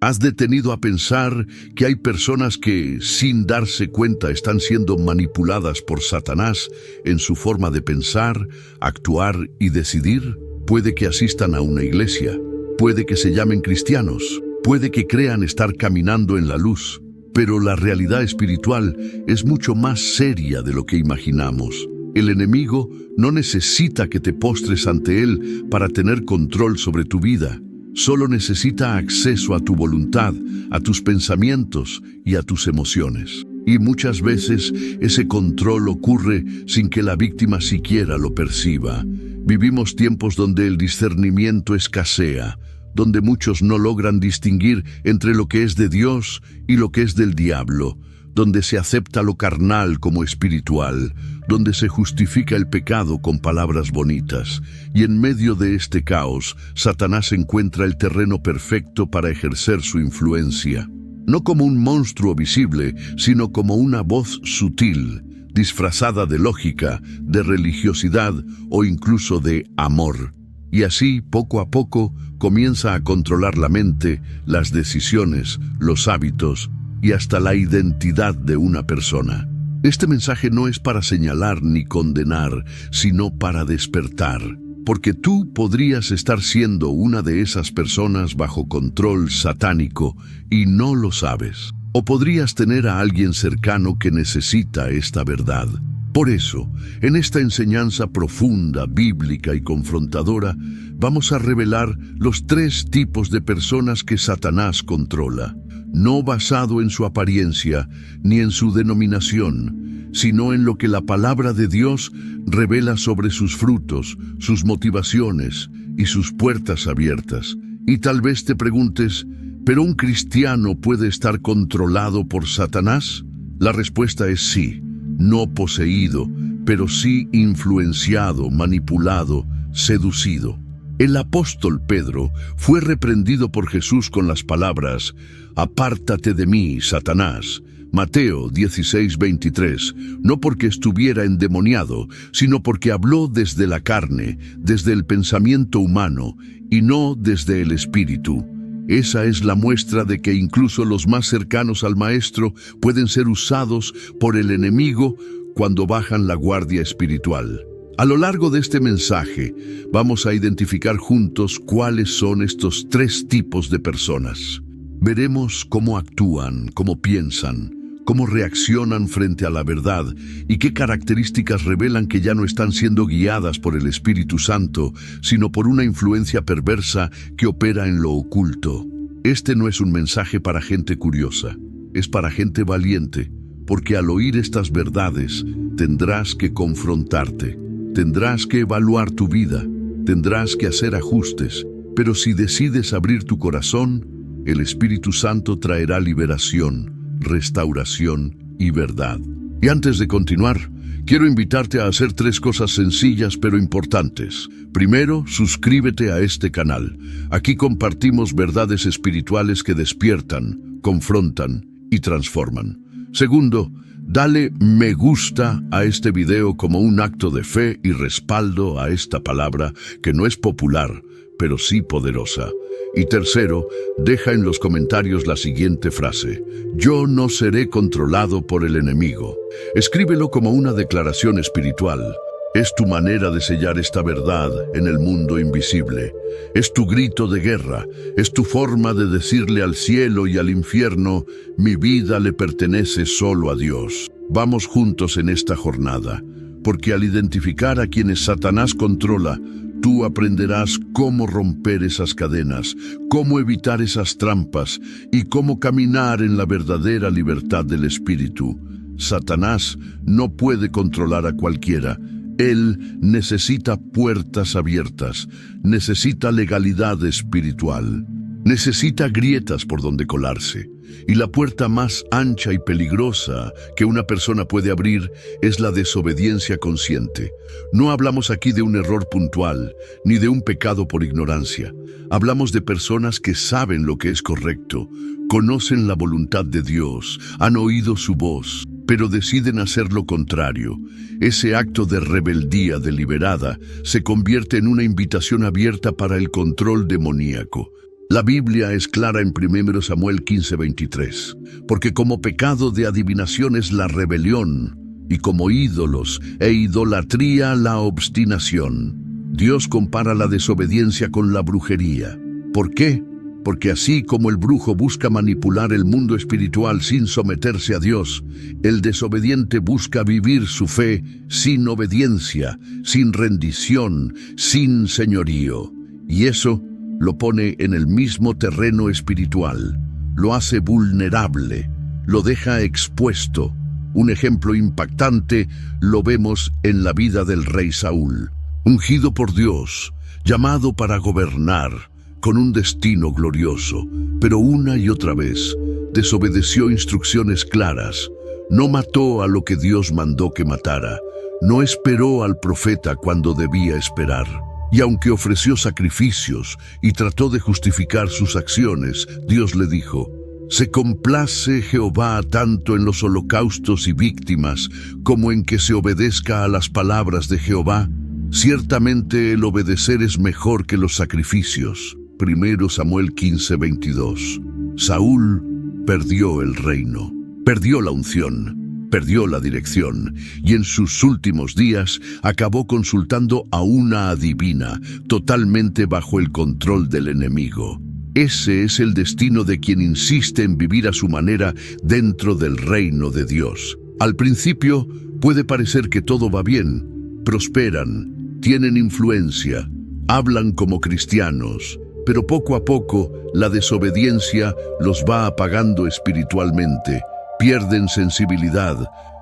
¿Has detenido a pensar que hay personas que, sin darse cuenta, están siendo manipuladas por Satanás en su forma de pensar, actuar y decidir? Puede que asistan a una iglesia, puede que se llamen cristianos, puede que crean estar caminando en la luz, pero la realidad espiritual es mucho más seria de lo que imaginamos. El enemigo no necesita que te postres ante él para tener control sobre tu vida. Solo necesita acceso a tu voluntad, a tus pensamientos y a tus emociones. Y muchas veces ese control ocurre sin que la víctima siquiera lo perciba. Vivimos tiempos donde el discernimiento escasea, donde muchos no logran distinguir entre lo que es de Dios y lo que es del diablo, donde se acepta lo carnal como espiritual, donde se justifica el pecado con palabras bonitas. Y en medio de este caos, Satanás encuentra el terreno perfecto para ejercer su influencia. No como un monstruo visible, sino como una voz sutil, disfrazada de lógica, de religiosidad o incluso de amor. Y así, poco a poco, comienza a controlar la mente, las decisiones, los hábitos y hasta la identidad de una persona. Este mensaje no es para señalar ni condenar, sino para despertar, porque tú podrías estar siendo una de esas personas bajo control satánico y no lo sabes. O podrías tener a alguien cercano que necesita esta verdad. Por eso, en esta enseñanza profunda, bíblica y confrontadora, vamos a revelar los 3 tipos de personas que Satanás controla, no basado en su apariencia ni en su denominación, sino en lo que la palabra de Dios revela sobre sus frutos, sus motivaciones y sus puertas abiertas. Y tal vez te preguntes, ¿pero un cristiano puede estar controlado por Satanás? La respuesta es sí. No poseído, pero sí influenciado, manipulado, seducido. El apóstol Pedro fue reprendido por Jesús con las palabras: «Apártate de mí, Satanás». Mateo 16:23, no porque estuviera endemoniado, sino porque habló desde la carne, desde el pensamiento humano, y no desde el espíritu. Esa es la muestra de que incluso los más cercanos al Maestro pueden ser usados por el enemigo cuando bajan la guardia espiritual. A lo largo de este mensaje, vamos a identificar juntos cuáles son estos 3 tipos de personas. Veremos cómo actúan, cómo piensan, cómo reaccionan frente a la verdad y qué características revelan que ya no están siendo guiadas por el Espíritu Santo, sino por una influencia perversa que opera en lo oculto. Este no es un mensaje para gente curiosa, es para gente valiente, porque al oír estas verdades tendrás que confrontarte, tendrás que evaluar tu vida, tendrás que hacer ajustes, pero si decides abrir tu corazón, el Espíritu Santo traerá liberación, restauración y verdad. Y antes de continuar, quiero invitarte a hacer 3 cosas sencillas pero importantes. Primero, suscríbete a este canal. Aquí compartimos verdades espirituales que despiertan, confrontan y transforman. Segundo, dale me gusta a este video como un acto de fe y respaldo a esta palabra que no es popular, pero sí poderosa. Y tercero, deja en los comentarios la siguiente frase: yo no seré controlado por el enemigo. Escríbelo como una declaración espiritual. Es tu manera de sellar esta verdad en el mundo invisible. Es tu grito de guerra. Es tu forma de decirle al cielo y al infierno: mi vida le pertenece solo a Dios. Vamos juntos en esta jornada, porque al identificar a quienes Satanás controla, tú aprenderás cómo romper esas cadenas, cómo evitar esas trampas y cómo caminar en la verdadera libertad del Espíritu. Satanás no puede controlar a cualquiera. Él necesita puertas abiertas, necesita legalidad espiritual, necesita grietas por donde colarse. Y la puerta más ancha y peligrosa que una persona puede abrir es la desobediencia consciente. No hablamos aquí de un error puntual, ni de un pecado por ignorancia. Hablamos de personas que saben lo que es correcto, conocen la voluntad de Dios, han oído su voz, pero deciden hacer lo contrario. Ese acto de rebeldía deliberada se convierte en una invitación abierta para el control demoníaco. La Biblia es clara en 1 Samuel 15:23, porque como pecado de adivinación es la rebelión, y como ídolos e idolatría la obstinación. Dios compara la desobediencia con la brujería. ¿Por qué? Porque así como el brujo busca manipular el mundo espiritual sin someterse a Dios, el desobediente busca vivir su fe sin obediencia, sin rendición, sin señorío. Y eso lo pone en el mismo terreno espiritual, lo hace vulnerable, lo deja expuesto. Un ejemplo impactante lo vemos en la vida del rey Saúl, ungido por Dios, llamado para gobernar, con un destino glorioso, pero una y otra vez desobedeció instrucciones claras, no mató a lo que Dios mandó que matara, no esperó al profeta cuando debía esperar. Y aunque ofreció sacrificios y trató de justificar sus acciones, Dios le dijo: «Se complace Jehová tanto en los holocaustos y víctimas como en que se obedezca a las palabras de Jehová. Ciertamente el obedecer es mejor que los sacrificios». 1 Samuel 15:22. Saúl perdió el reino, perdió la unción, perdió la dirección, y en sus últimos días acabó consultando a una adivina, totalmente bajo el control del enemigo. Ese es el destino de quien insiste en vivir a su manera dentro del reino de Dios. Al principio puede parecer que todo va bien, prosperan, tienen influencia, hablan como cristianos, pero poco a poco la desobediencia los va apagando espiritualmente, pierden sensibilidad,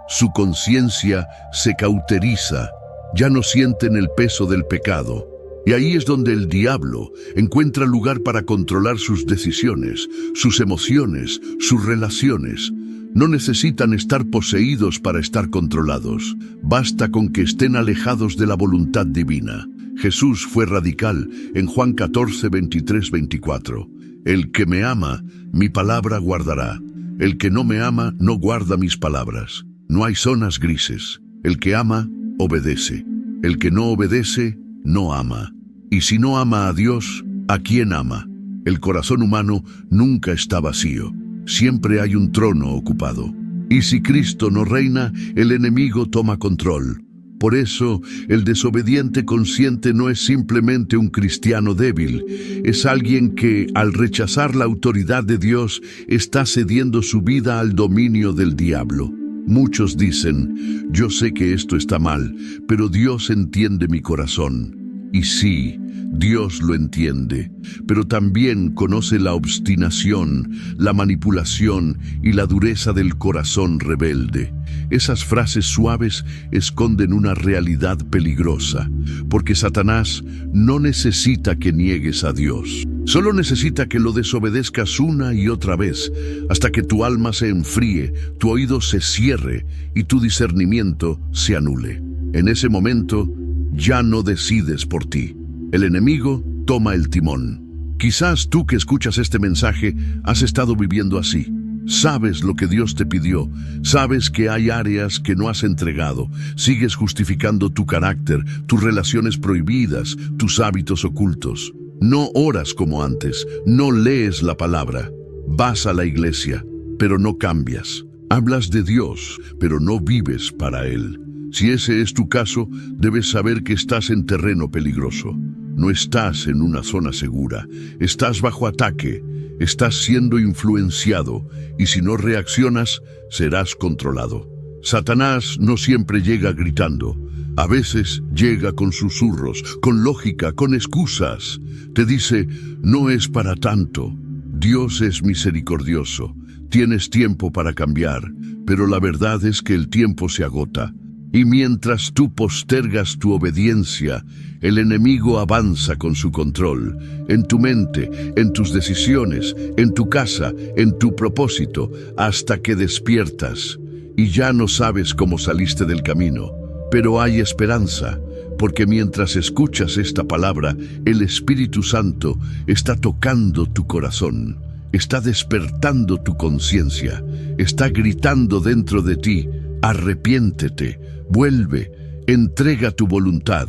su conciencia se cauteriza, ya no sienten el peso del pecado. Y ahí es donde el diablo encuentra lugar para controlar sus decisiones, sus emociones, sus relaciones. No necesitan estar poseídos para estar controlados. Basta con que estén alejados de la voluntad divina. Jesús fue radical en Juan 14, 23, 24. El que me ama, mi palabra guardará. El que no me ama, no guarda mis palabras. No hay zonas grises. El que ama, obedece. El que no obedece, no ama. Y si no ama a Dios, ¿a quién ama? El corazón humano nunca está vacío. Siempre hay un trono ocupado. Y si Cristo no reina, el enemigo toma control. Por eso, el desobediente consciente no es simplemente un cristiano débil. Es alguien que, al rechazar la autoridad de Dios, está cediendo su vida al dominio del diablo. Muchos dicen: yo sé que esto está mal, pero Dios entiende mi corazón. Y sí, Dios lo entiende, pero también conoce la obstinación, la manipulación y la dureza del corazón rebelde. Esas frases suaves esconden una realidad peligrosa, porque Satanás no necesita que niegues a Dios. Solo necesita que lo desobedezcas una y otra vez, hasta que tu alma se enfríe, tu oído se cierre y tu discernimiento se anule. En ese momento, ya no decides por ti. El enemigo toma el timón. Quizás tú que escuchas este mensaje has estado viviendo así. Sabes lo que Dios te pidió, sabes que hay áreas que no has entregado, sigues justificando tu carácter, tus relaciones prohibidas, tus hábitos ocultos. No oras como antes, no lees la palabra, vas a la iglesia, pero no cambias. Hablas de Dios, pero no vives para Él. Si ese es tu caso, debes saber que estás en terreno peligroso. No estás en una zona segura, estás bajo ataque, estás siendo influenciado y si no reaccionas, serás controlado. Satanás no siempre llega gritando, a veces llega con susurros, con lógica, con excusas. Te dice: no es para tanto, Dios es misericordioso, tienes tiempo para cambiar, pero la verdad es que el tiempo se agota. Y mientras tú postergas tu obediencia, el enemigo avanza con su control, en tu mente, en tus decisiones, en tu casa, en tu propósito, hasta que despiertas y ya no sabes cómo saliste del camino. Pero hay esperanza, porque mientras escuchas esta palabra, el Espíritu Santo está tocando tu corazón, está despertando tu conciencia, está gritando dentro de ti: arrepiéntete, vuelve, entrega tu voluntad,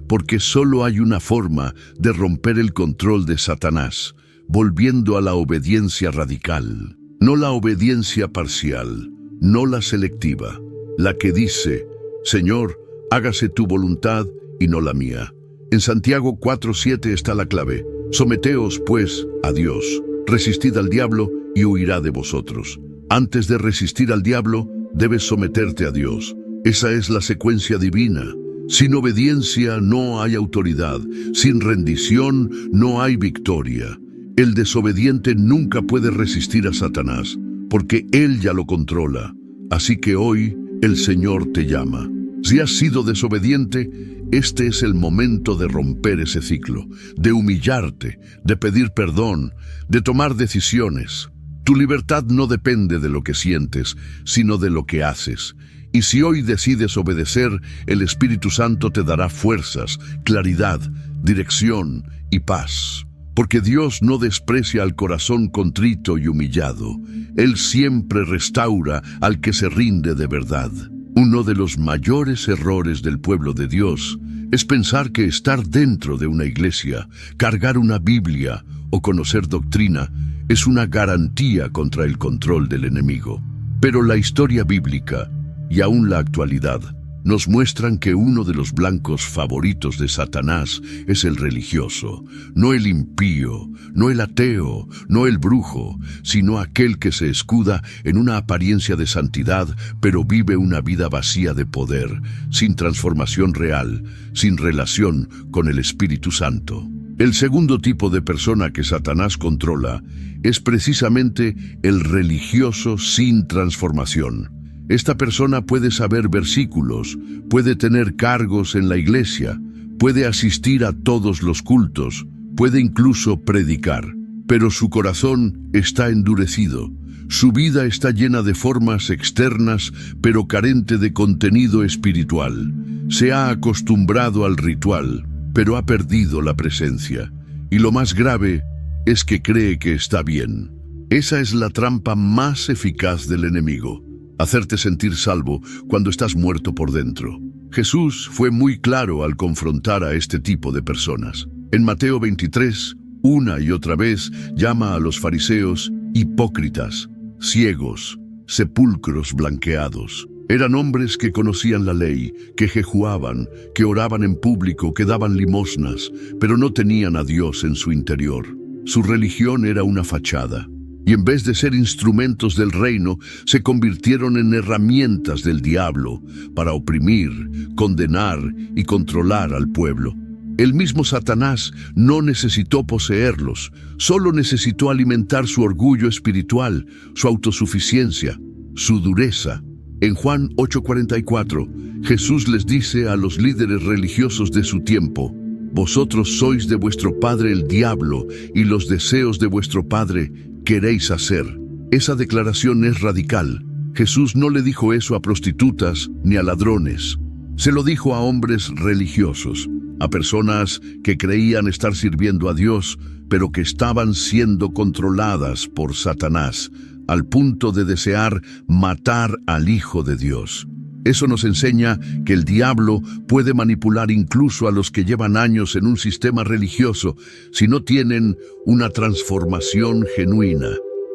porque solo hay una forma de romper el control de Satanás: volviendo a la obediencia radical, no la obediencia parcial, no la selectiva, la que dice, Señor, hágase tu voluntad y no la mía. En Santiago 4:7 está la clave. Someteos, pues, a Dios. Resistid al diablo y huirá de vosotros. Antes de resistir al diablo, debes someterte a Dios. Esa es la secuencia divina. Sin obediencia no hay autoridad. Sin rendición no hay victoria. El desobediente nunca puede resistir a Satanás, porque él ya lo controla. Así que hoy el Señor te llama. Si has sido desobediente, este es el momento de romper ese ciclo, de humillarte, de pedir perdón, de tomar decisiones. Tu libertad no depende de lo que sientes, sino de lo que haces. Y si hoy decides obedecer, el Espíritu Santo te dará fuerzas, claridad, dirección y paz. Porque Dios no desprecia al corazón contrito y humillado. Él siempre restaura al que se rinde de verdad. Uno de los mayores errores del pueblo de Dios es pensar que estar dentro de una iglesia, cargar una Biblia o conocer doctrina es una garantía contra el control del enemigo. Pero la historia bíblica y aún la actualidad nos muestran que uno de los blancos favoritos de Satanás es el religioso, no el impío, no el ateo, no el brujo, sino aquel que se escuda en una apariencia de santidad, pero vive una vida vacía de poder, sin transformación real, sin relación con el Espíritu Santo. El segundo tipo de persona que Satanás controla es precisamente el religioso sin transformación. Esta persona puede saber versículos, puede tener cargos en la iglesia, puede asistir a todos los cultos, puede incluso predicar, pero su corazón está endurecido. Su vida está llena de formas externas, pero carente de contenido espiritual. Se ha acostumbrado al ritual, pero ha perdido la presencia. Y lo más grave es que cree que está bien. Esa es la trampa más eficaz del enemigo. Hacerte sentir salvo cuando estás muerto por dentro. Jesús fue muy claro al confrontar a este tipo de personas. En Mateo 23, una y otra vez llama a los fariseos hipócritas, ciegos, sepulcros blanqueados. Eran hombres que conocían la ley, que jejuaban, que oraban en público, que daban limosnas, pero no tenían a Dios en su interior. Su religión era una fachada. Y en vez de ser instrumentos del reino, se convirtieron en herramientas del diablo para oprimir, condenar y controlar al pueblo. El mismo Satanás no necesitó poseerlos, solo necesitó alimentar su orgullo espiritual, su autosuficiencia, su dureza. En Juan 8:44, Jesús les dice a los líderes religiosos de su tiempo, «Vosotros sois de vuestro padre el diablo, y los deseos de vuestro padre queréis hacer». Esa declaración es radical. Jesús no le dijo eso a prostitutas ni a ladrones. Se lo dijo a hombres religiosos, a personas que creían estar sirviendo a Dios, pero que estaban siendo controladas por Satanás, al punto de desear matar al Hijo de Dios. Eso nos enseña que el diablo puede manipular incluso a los que llevan años en un sistema religioso si no tienen una transformación genuina.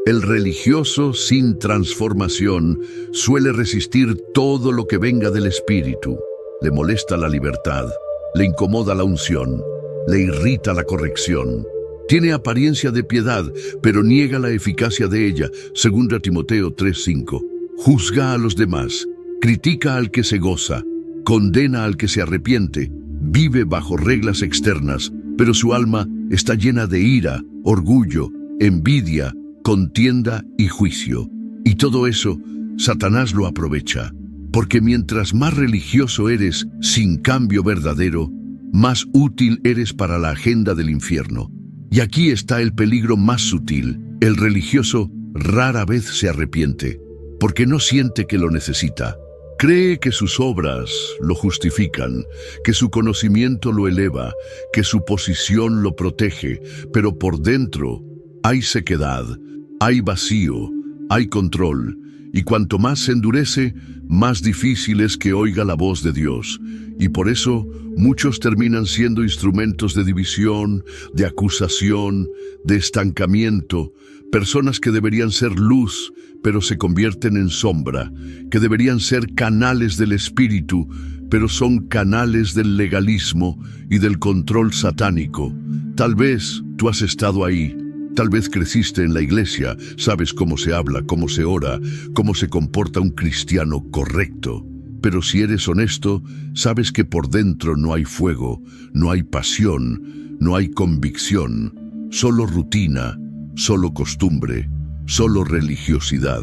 El religioso sin transformación suele resistir todo lo que venga del Espíritu. Le molesta la libertad, le incomoda la unción, le irrita la corrección. Tiene apariencia de piedad, pero niega la eficacia de ella, 2 Timoteo 3:5. Juzga a los demás, critica al que se goza, condena al que se arrepiente, vive bajo reglas externas, pero su alma está llena de ira, orgullo, envidia, contienda y juicio. Y todo eso, Satanás lo aprovecha, porque mientras más religioso eres sin cambio verdadero, más útil eres para la agenda del infierno. Y aquí está el peligro más sutil. El religioso rara vez se arrepiente, porque no siente que lo necesita. Cree que sus obras lo justifican, que su conocimiento lo eleva, que su posición lo protege, pero por dentro hay sequedad, hay vacío, hay control, Y cuanto más se endurece, más difícil es que oiga la voz de Dios. Y por eso muchos terminan siendo instrumentos de división, de acusación, de estancamiento, personas que deberían ser luz, pero se convierten en sombra, que deberían ser canales del Espíritu, pero son canales del legalismo y del control satánico. Tal vez tú has estado ahí. Tal vez creciste en la iglesia, sabes cómo se habla, cómo se ora, cómo se comporta un cristiano correcto. Pero si eres honesto, sabes que por dentro no hay fuego, no hay pasión, no hay convicción, solo rutina, solo costumbre, solo religiosidad.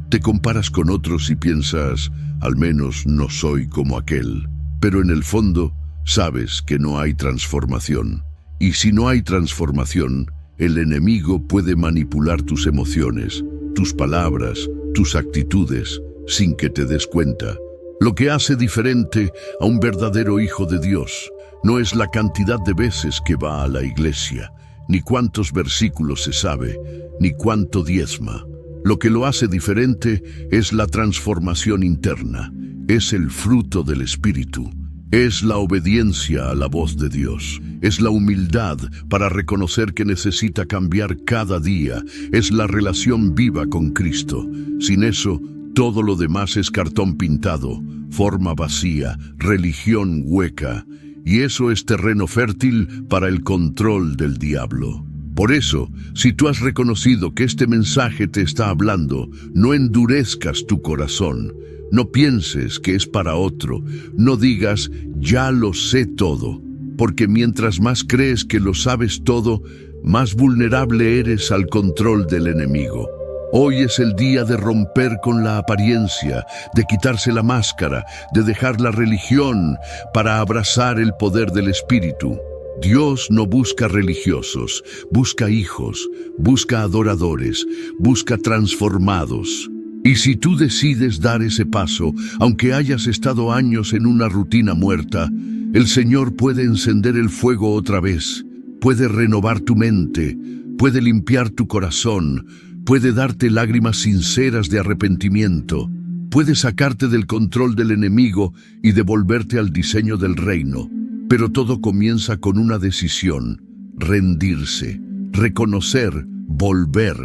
Te comparas con otros y piensas, al menos no soy como aquel. Pero en el fondo, sabes que no hay transformación. Y si no hay transformación, el enemigo puede manipular tus emociones, tus palabras, tus actitudes, sin que te des cuenta. Lo que hace diferente a un verdadero hijo de Dios no es la cantidad de veces que va a la iglesia, ni cuántos versículos se sabe, ni cuánto diezma. Lo que lo hace diferente es la transformación interna, es el fruto del Espíritu. Es la obediencia a la voz de Dios, es la humildad para reconocer que necesita cambiar cada día, es la relación viva con Cristo. Sin eso, todo lo demás es cartón pintado, forma vacía, religión hueca, y eso es terreno fértil para el control del diablo. Por eso, si tú has reconocido que este mensaje te está hablando, no endurezcas tu corazón. No pienses que es para otro, no digas, ya lo sé todo, porque mientras más crees que lo sabes todo, más vulnerable eres al control del enemigo. Hoy es el día de romper con la apariencia, de quitarse la máscara, de dejar la religión para abrazar el poder del Espíritu. Dios no busca religiosos, busca hijos, busca adoradores, busca transformados. Y si tú decides dar ese paso, aunque hayas estado años en una rutina muerta, el Señor puede encender el fuego otra vez, puede renovar tu mente, puede limpiar tu corazón, puede darte lágrimas sinceras de arrepentimiento, puede sacarte del control del enemigo y devolverte al diseño del reino. Pero todo comienza con una decisión: rendirse, reconocer, volver.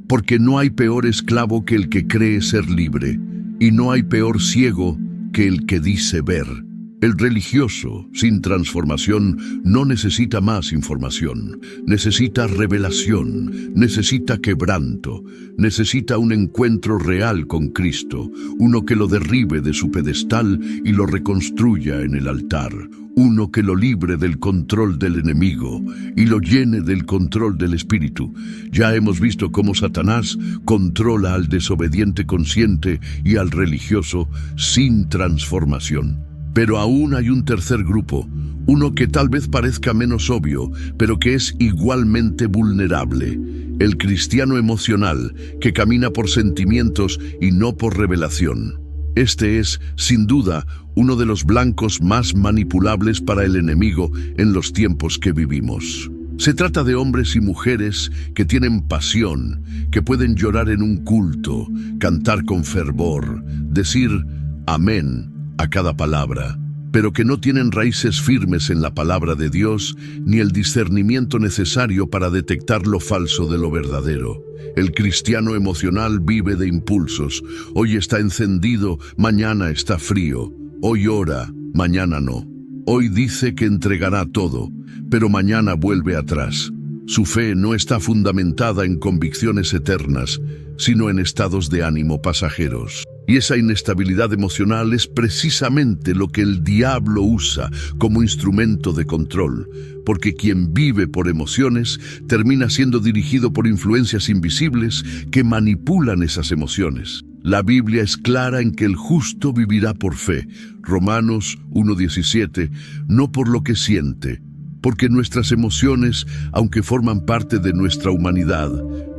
Porque no hay peor esclavo que el que cree ser libre, y no hay peor ciego que el que dice ver. El religioso, sin transformación, no necesita más información, necesita revelación, necesita quebranto, necesita un encuentro real con Cristo, uno que lo derribe de su pedestal y lo reconstruya en el altar, uno que lo libre del control del enemigo y lo llene del control del Espíritu. Ya hemos visto cómo Satanás controla al desobediente consciente y al religioso sin transformación. Pero aún hay un tercer grupo, uno que tal vez parezca menos obvio, pero que es igualmente vulnerable. El cristiano emocional, que camina por sentimientos y no por revelación. Este es, sin duda, uno de los blancos más manipulables para el enemigo en los tiempos que vivimos. Se trata de hombres y mujeres que tienen pasión, que pueden llorar en un culto, cantar con fervor, decir amén a cada palabra, pero que no tienen raíces firmes en la palabra de Dios ni el discernimiento necesario para detectar lo falso de lo verdadero. El cristiano emocional vive de impulsos. Hoy está encendido, mañana está frío. Hoy ora, mañana no. Hoy dice que entregará todo, pero mañana vuelve atrás. Su fe no está fundamentada en convicciones eternas, sino en estados de ánimo pasajeros. Y esa inestabilidad emocional es precisamente lo que el diablo usa como instrumento de control, porque quien vive por emociones termina siendo dirigido por influencias invisibles que manipulan esas emociones. La Biblia es clara en que el justo vivirá por fe, Romanos 1:17, no por lo que siente, porque nuestras emociones, aunque forman parte de nuestra humanidad,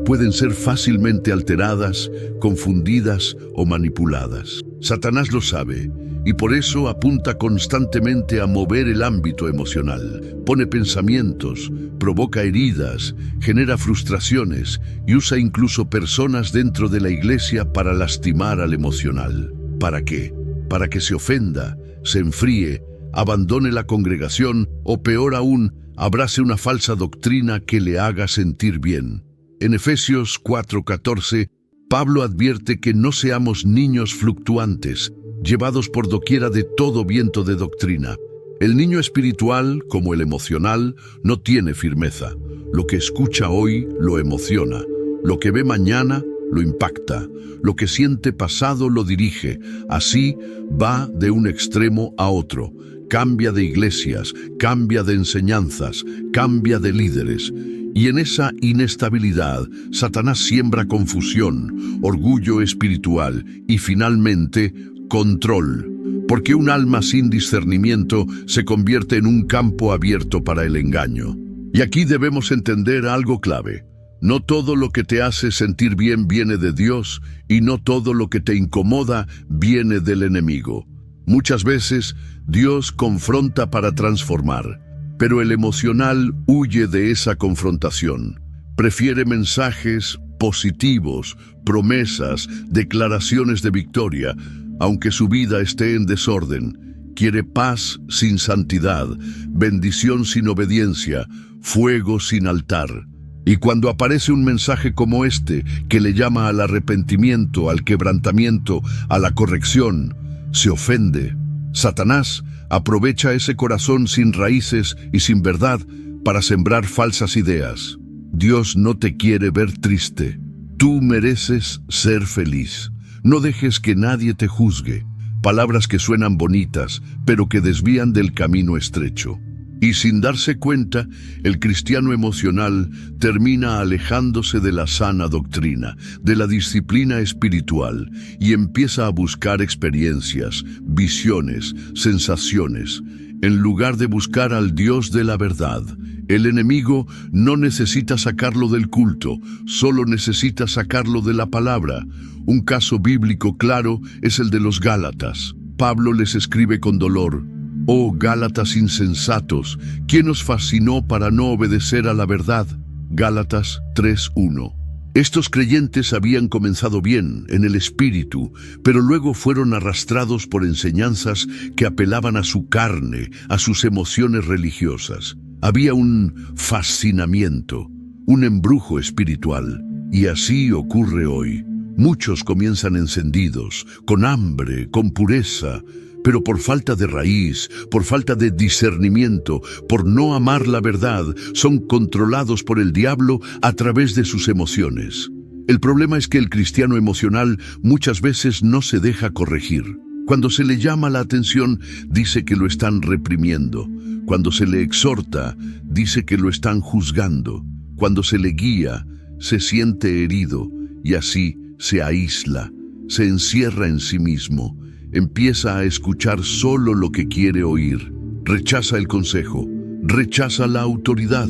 pueden ser fácilmente alteradas, confundidas o manipuladas. Satanás lo sabe y por eso apunta constantemente a mover el ámbito emocional. Pone pensamientos, provoca heridas, genera frustraciones y usa incluso personas dentro de la iglesia para lastimar al emocional. ¿Para qué? Para que se ofenda, se enfríe, abandone la congregación o peor aún, abrace una falsa doctrina que le haga sentir bien. En Efesios 4:14, Pablo advierte que no seamos niños fluctuantes, llevados por doquiera de todo viento de doctrina. El niño espiritual, como el emocional, no tiene firmeza. Lo que escucha hoy lo emociona. Lo que ve mañana lo impacta. Lo que siente pasado lo dirige. Así va de un extremo a otro. Cambia de iglesias, cambia de enseñanzas, cambia de líderes. Y en esa inestabilidad, Satanás siembra confusión, orgullo espiritual y finalmente control, porque un alma sin discernimiento se convierte en un campo abierto para el engaño. Y aquí debemos entender algo clave. No todo lo que te hace sentir bien viene de Dios y no todo lo que te incomoda viene del enemigo. Muchas veces Dios confronta para transformar, pero el emocional huye de esa confrontación. Prefiere mensajes positivos, promesas, declaraciones de victoria, aunque su vida esté en desorden. Quiere paz sin santidad, bendición sin obediencia, fuego sin altar. Y cuando aparece un mensaje como este, que le llama al arrepentimiento, al quebrantamiento, a la corrección, se ofende. Satanás aprovecha ese corazón sin raíces y sin verdad para sembrar falsas ideas. Dios no te quiere ver triste. Tú mereces ser feliz. No dejes que nadie te juzgue. Palabras que suenan bonitas, pero que desvían del camino estrecho. Y sin darse cuenta, el cristiano emocional termina alejándose de la sana doctrina, de la disciplina espiritual, y empieza a buscar experiencias, visiones, sensaciones, en lugar de buscar al Dios de la verdad. El enemigo no necesita sacarlo del culto, solo necesita sacarlo de la palabra. Un caso bíblico claro es el de los Gálatas. Pablo les escribe con dolor: «Oh Gálatas insensatos, ¿quién os fascinó para no obedecer a la verdad?». Gálatas 3:1. Estos creyentes habían comenzado bien, en el espíritu, pero luego fueron arrastrados por enseñanzas que apelaban a su carne, a sus emociones religiosas. Había un fascinamiento, un embrujo espiritual, y así ocurre hoy. Muchos comienzan encendidos, con hambre, con pureza, pero por falta de raíz, por falta de discernimiento, por no amar la verdad, son controlados por el diablo a través de sus emociones. El problema es que el cristiano emocional muchas veces no se deja corregir. Cuando se le llama la atención, dice que lo están reprimiendo. Cuando se le exhorta, dice que lo están juzgando. Cuando se le guía, se siente herido y así se aísla, se encierra en sí mismo. Empieza a escuchar solo lo que quiere oír. Rechaza el consejo, rechaza la autoridad,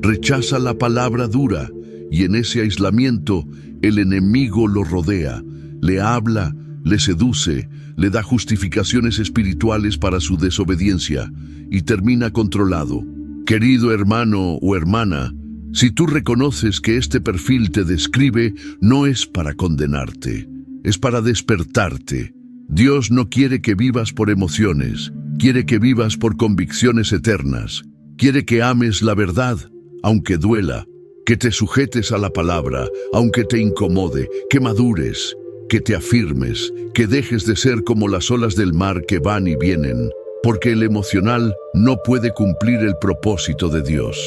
rechaza la palabra dura. Y en ese aislamiento, el enemigo lo rodea, le habla, le seduce, le da justificaciones espirituales para su desobediencia y termina controlado. Querido hermano o hermana, si tú reconoces que este perfil te describe, no es para condenarte, es para despertarte. Dios no quiere que vivas por emociones, quiere que vivas por convicciones eternas. Quiere que ames la verdad, aunque duela, que te sujetes a la palabra, aunque te incomode, que madures, que te afirmes, que dejes de ser como las olas del mar que van y vienen, porque el emocional no puede cumplir el propósito de Dios.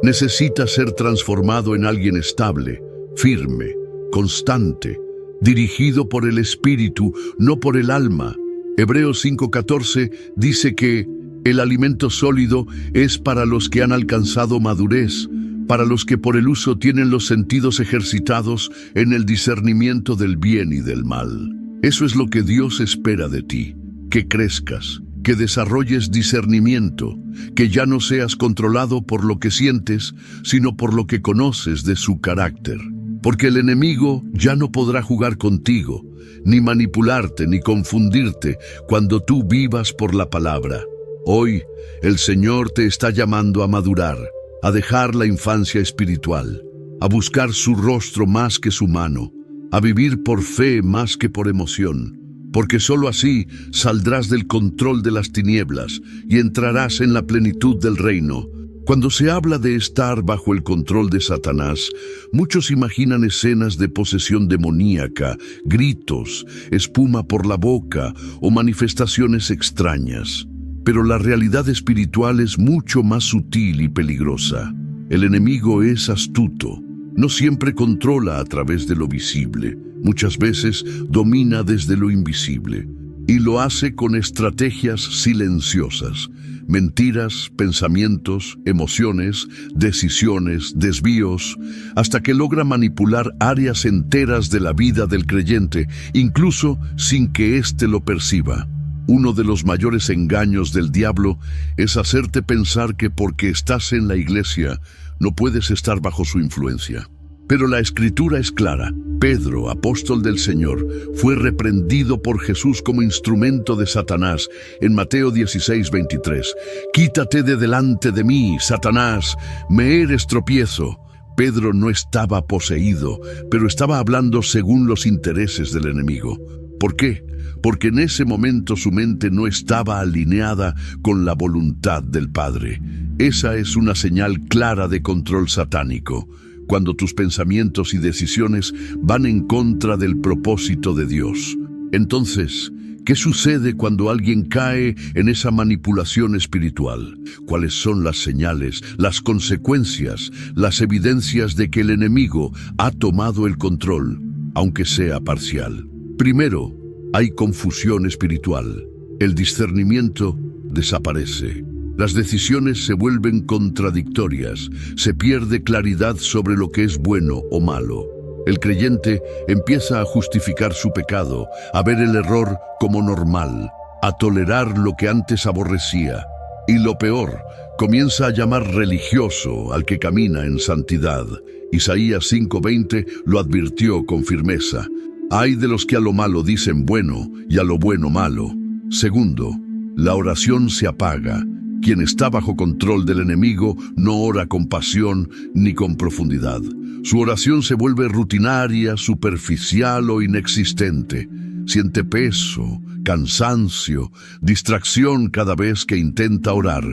Necesita ser transformado en alguien estable, firme, constante, dirigido por el Espíritu, no por el alma. Hebreos 5:14 dice que el alimento sólido es para los que han alcanzado madurez, para los que por el uso tienen los sentidos ejercitados en el discernimiento del bien y del mal. Eso es lo que Dios espera de ti, que crezcas, que desarrolles discernimiento, que ya no seas controlado por lo que sientes, sino por lo que conoces de su carácter. porque el enemigo ya no podrá jugar contigo, ni manipularte, ni confundirte cuando tú vivas por la palabra. Hoy, el Señor te está llamando a madurar, a dejar la infancia espiritual, a buscar su rostro más que su mano, a vivir por fe más que por emoción, porque sólo así saldrás del control de las tinieblas y entrarás en la plenitud del reino. Cuando se habla de estar bajo el control de Satanás, muchos imaginan escenas de posesión demoníaca, gritos, espuma por la boca o manifestaciones extrañas. Pero la realidad espiritual es mucho más sutil y peligrosa. El enemigo es astuto. No siempre controla a través de lo visible. Muchas veces domina desde lo invisible. Y lo hace con estrategias silenciosas. Mentiras, pensamientos, emociones, decisiones, desvíos, hasta que logra manipular áreas enteras de la vida del creyente, incluso sin que éste lo perciba. Uno de los mayores engaños del diablo es hacerte pensar que porque estás en la iglesia no puedes estar bajo su influencia. Pero la Escritura es clara. Pedro, apóstol del Señor, fue reprendido por Jesús como instrumento de Satanás en Mateo 16:23. «Quítate de delante de mí, Satanás, me eres tropiezo». Pedro no estaba poseído, pero estaba hablando según los intereses del enemigo. ¿Por qué? Porque en ese momento su mente no estaba alineada con la voluntad del Padre. Esa es una señal clara de control satánico, cuando tus pensamientos y decisiones van en contra del propósito de Dios. Entonces, ¿qué sucede cuando alguien cae en esa manipulación espiritual? ¿Cuáles son las señales, las consecuencias, las evidencias de que el enemigo ha tomado el control, aunque sea parcial? Primero, hay confusión espiritual. El discernimiento desaparece. Las decisiones se vuelven contradictorias. Se pierde claridad sobre lo que es bueno o malo. El creyente empieza a justificar su pecado, a ver el error como normal, a tolerar lo que antes aborrecía. Y lo peor, comienza a llamar religioso al que camina en santidad. Isaías 5:20 lo advirtió con firmeza. Ay de los que a lo malo dicen bueno y a lo bueno malo. Segundo, la oración se apaga. Quien está bajo control del enemigo no ora con pasión ni con profundidad. Su oración se vuelve rutinaria, superficial o inexistente. Siente peso, cansancio, distracción cada vez que intenta orar,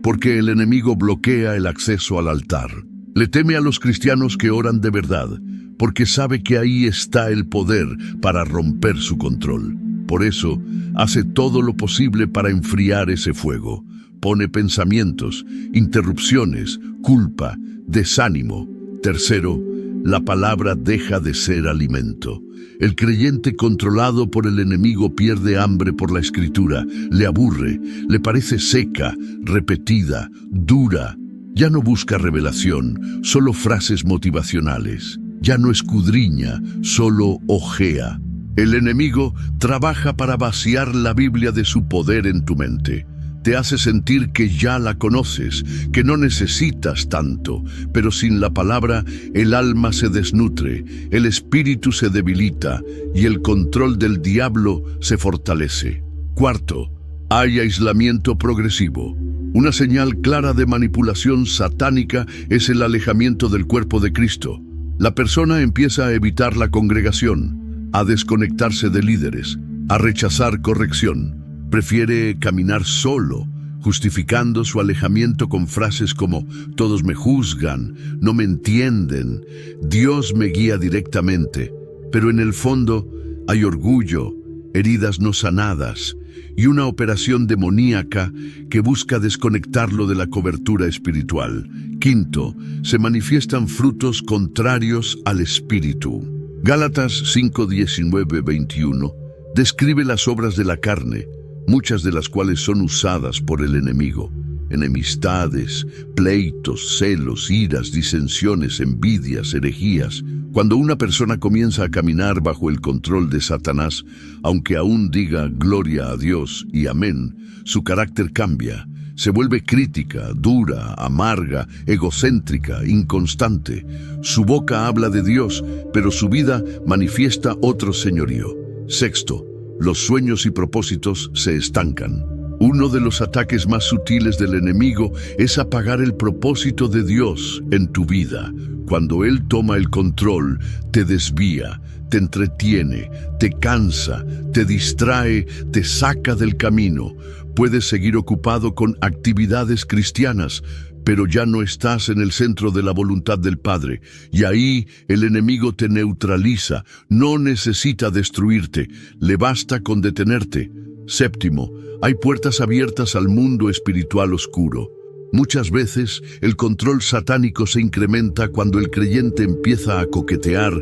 porque el enemigo bloquea el acceso al altar. Le teme a los cristianos que oran de verdad, porque sabe que ahí está el poder para romper su control. Por eso, hace todo lo posible para enfriar ese fuego. Pone pensamientos, interrupciones, culpa, desánimo. Tercero, la palabra deja de ser alimento. El creyente controlado por el enemigo pierde hambre por la Escritura, le aburre, le parece seca, repetida, dura. Ya no busca revelación, solo frases motivacionales. Ya no escudriña, solo ojea. El enemigo trabaja para vaciar la Biblia de su poder en tu mente. Te hace sentir que ya la conoces, que no necesitas tanto, pero sin la palabra el alma se desnutre, el espíritu se debilita y el control del diablo se fortalece. Cuarto, hay aislamiento progresivo. Una señal clara de manipulación satánica es el alejamiento del cuerpo de Cristo. La persona empieza a evitar la congregación, a desconectarse de líderes, a rechazar corrección. Prefiere caminar solo, justificando su alejamiento con frases como «todos me juzgan», «no me entienden», «Dios me guía directamente». Pero en el fondo hay orgullo, heridas no sanadas y una operación demoníaca que busca desconectarlo de la cobertura espiritual. Quinto, se manifiestan frutos contrarios al espíritu. Gálatas 5:19-21 describe las obras de la carne, muchas de las cuales son usadas por el enemigo. Enemistades, pleitos, celos, iras, disensiones, envidias, herejías. Cuando una persona comienza a caminar bajo el control de Satanás, aunque aún diga gloria a Dios y amén, su carácter cambia. Se vuelve crítica, dura, amarga, egocéntrica, inconstante. Su boca habla de Dios, pero su vida manifiesta otro señorío. Sexto, los sueños y propósitos se estancan. Uno de los ataques más sutiles del enemigo es apagar el propósito de Dios en tu vida. Cuando Él toma el control, te desvía, te entretiene, te cansa, te distrae, te saca del camino. Puedes seguir ocupado con actividades cristianas, pero ya no estás en el centro de la voluntad del Padre, y ahí el enemigo te neutraliza. No necesita destruirte, le basta con detenerte. Séptimo, hay puertas abiertas al mundo espiritual oscuro. Muchas veces el control satánico se incrementa cuando el creyente empieza a coquetear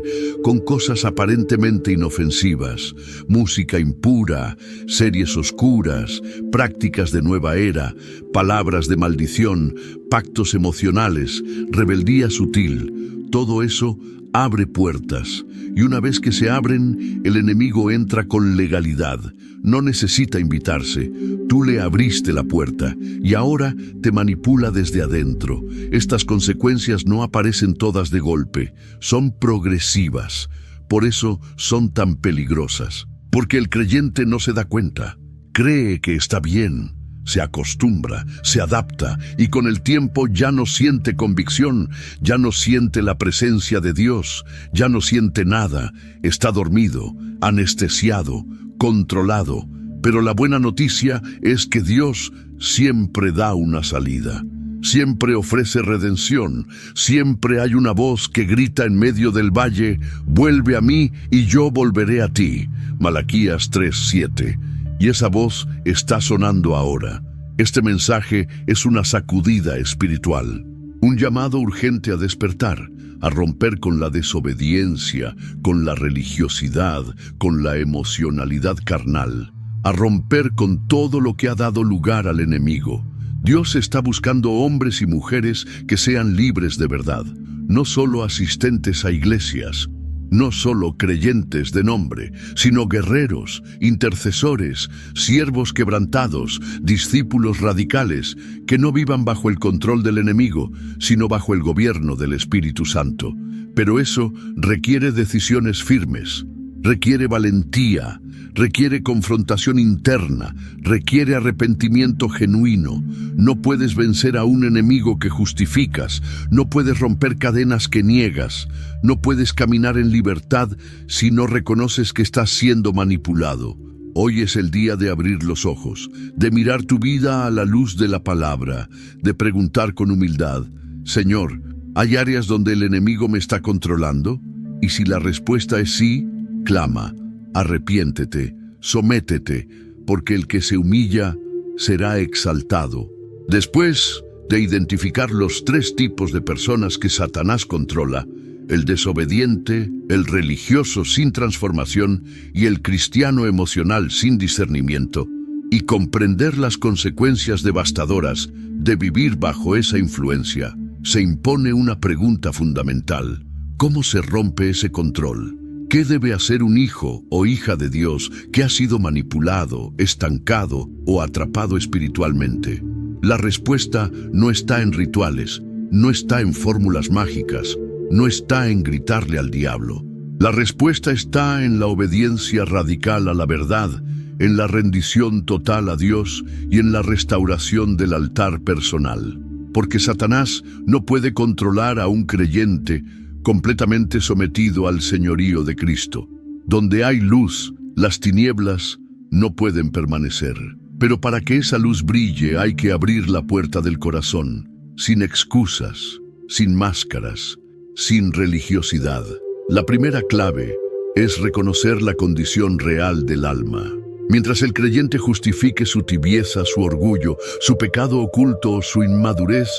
con cosas aparentemente inofensivas, música impura, series oscuras, prácticas de nueva era, palabras de maldición, pactos emocionales, rebeldía sutil. Todo eso abre puertas, y una vez que se abren, el enemigo entra con legalidad. No necesita invitarse. Tú le abriste la puerta y ahora te manipula desde adentro. Estas consecuencias no aparecen todas de golpe, son progresivas. Por eso son tan peligrosas. Porque el creyente no se da cuenta. Cree que está bien. Se acostumbra, se adapta y con el tiempo ya no siente convicción, ya no siente la presencia de Dios, ya no siente nada. Está dormido, anestesiado, controlado. Pero la buena noticia es que Dios siempre da una salida. Siempre ofrece redención. Siempre hay una voz que grita en medio del valle: vuelve a mí y yo volveré a ti. Malaquías 3:7. Y esa voz está sonando ahora. Este mensaje es una sacudida espiritual, un llamado urgente a despertar, a romper con la desobediencia, con la religiosidad, con la emocionalidad carnal, a romper con todo lo que ha dado lugar al enemigo. Dios está buscando hombres y mujeres que sean libres de verdad, no solo asistentes a iglesias, no solo creyentes de nombre, sino guerreros, intercesores, siervos quebrantados, discípulos radicales, que no vivan bajo el control del enemigo, sino bajo el gobierno del Espíritu Santo. Pero eso requiere decisiones firmes, requiere valentía, requiere confrontación interna, requiere arrepentimiento genuino. No puedes vencer a un enemigo que justificas, no puedes romper cadenas que niegas, no puedes caminar en libertad si no reconoces que estás siendo manipulado. Hoy es el día de abrir los ojos, de mirar tu vida a la luz de la palabra, de preguntar con humildad: Señor, ¿hay áreas donde el enemigo me está controlando? Y si la respuesta es sí, clama, arrepiéntete, sométete, porque el que se humilla será exaltado. Después de identificar los 3 tipos de personas que Satanás controla, el desobediente, el religioso sin transformación y el cristiano emocional sin discernimiento, y comprender las consecuencias devastadoras de vivir bajo esa influencia, se impone una pregunta fundamental: ¿cómo se rompe ese control? ¿Qué debe hacer un hijo o hija de Dios que ha sido manipulado, estancado o atrapado espiritualmente? La respuesta no está en rituales, no está en fórmulas mágicas, no está en gritarle al diablo. La respuesta está en la obediencia radical a la verdad, en la rendición total a Dios y en la restauración del altar personal. Porque Satanás no puede controlar a un creyente completamente sometido al señorío de Cristo. Donde hay luz, las tinieblas no pueden permanecer. Pero para que esa luz brille hay que abrir la puerta del corazón, sin excusas, sin máscaras, sin religiosidad. La primera clave es reconocer la condición real del alma. Mientras el creyente justifique su tibieza, su orgullo, su pecado oculto o su inmadurez,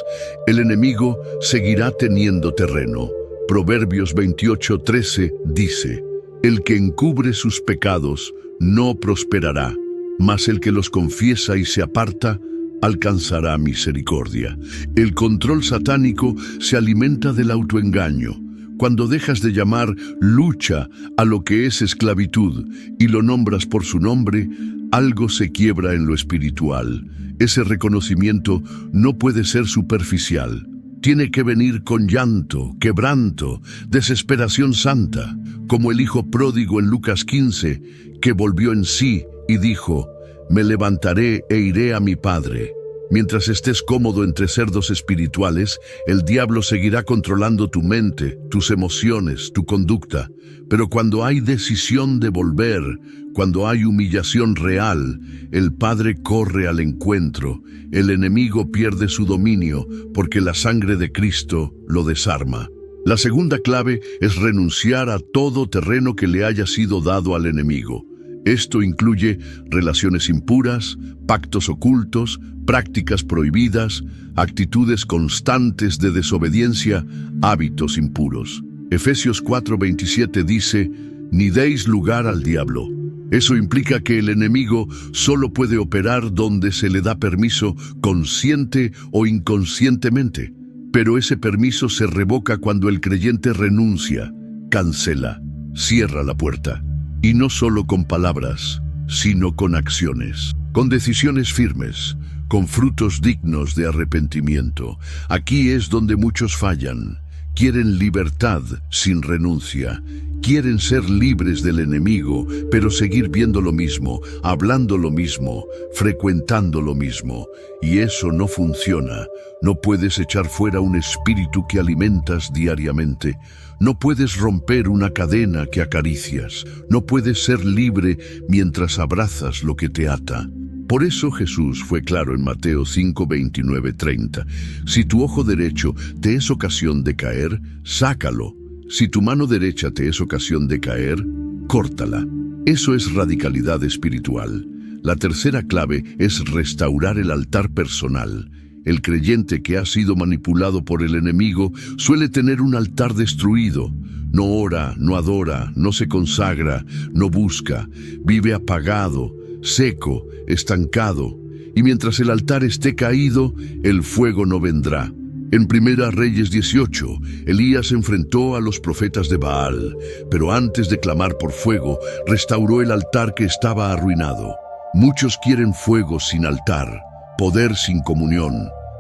el enemigo seguirá teniendo terreno. Proverbios 28:13 dice: el que encubre sus pecados no prosperará, mas el que los confiesa y se aparta alcanzará misericordia. El control satánico se alimenta del autoengaño. Cuando dejas de llamar lucha a lo que es esclavitud y lo nombras por su nombre, algo se quiebra en lo espiritual. Ese reconocimiento no puede ser superficial. Tiene que venir con llanto, quebranto, desesperación santa, como el hijo pródigo en Lucas 15, que volvió en sí y dijo: «Me levantaré e iré a mi padre». Mientras estés cómodo entre cerdos espirituales, el diablo seguirá controlando tu mente, tus emociones, tu conducta. Pero cuando hay decisión de volver, cuando hay humillación real, el Padre corre al encuentro. El enemigo pierde su dominio porque la sangre de Cristo lo desarma. La segunda clave es renunciar a todo terreno que le haya sido dado al enemigo. Esto incluye relaciones impuras, pactos ocultos, prácticas prohibidas, actitudes constantes de desobediencia, hábitos impuros. Efesios 4:27 dice: «Ni deis lugar al diablo». Eso implica que el enemigo solo puede operar donde se le da permiso, consciente o inconscientemente. Pero ese permiso se revoca cuando el creyente renuncia, cancela, cierra la puerta. Y no solo con palabras, sino con acciones, con decisiones firmes, con frutos dignos de arrepentimiento. Aquí es donde muchos fallan. Quieren libertad sin renuncia. Quieren ser libres del enemigo, pero seguir viendo lo mismo, hablando lo mismo, frecuentando lo mismo. Y eso no funciona. No puedes echar fuera un espíritu que alimentas diariamente. No puedes romper una cadena que acaricias. No puedes ser libre mientras abrazas lo que te ata. Por eso Jesús fue claro en Mateo 5:29-30. Si tu ojo derecho te es ocasión de caer, sácalo. Si tu mano derecha te es ocasión de caer, córtala. Eso es radicalidad espiritual. La tercera clave es restaurar el altar personal. El creyente que ha sido manipulado por el enemigo suele tener un altar destruido. No ora, no adora, no se consagra, no busca. Vive apagado, seco, estancado. Y mientras el altar esté caído, el fuego no vendrá. En 1 Reyes 18, Elías enfrentó a los profetas de Baal, pero antes de clamar por fuego, restauró el altar que estaba arruinado. Muchos quieren fuego sin altar, poder sin comunión,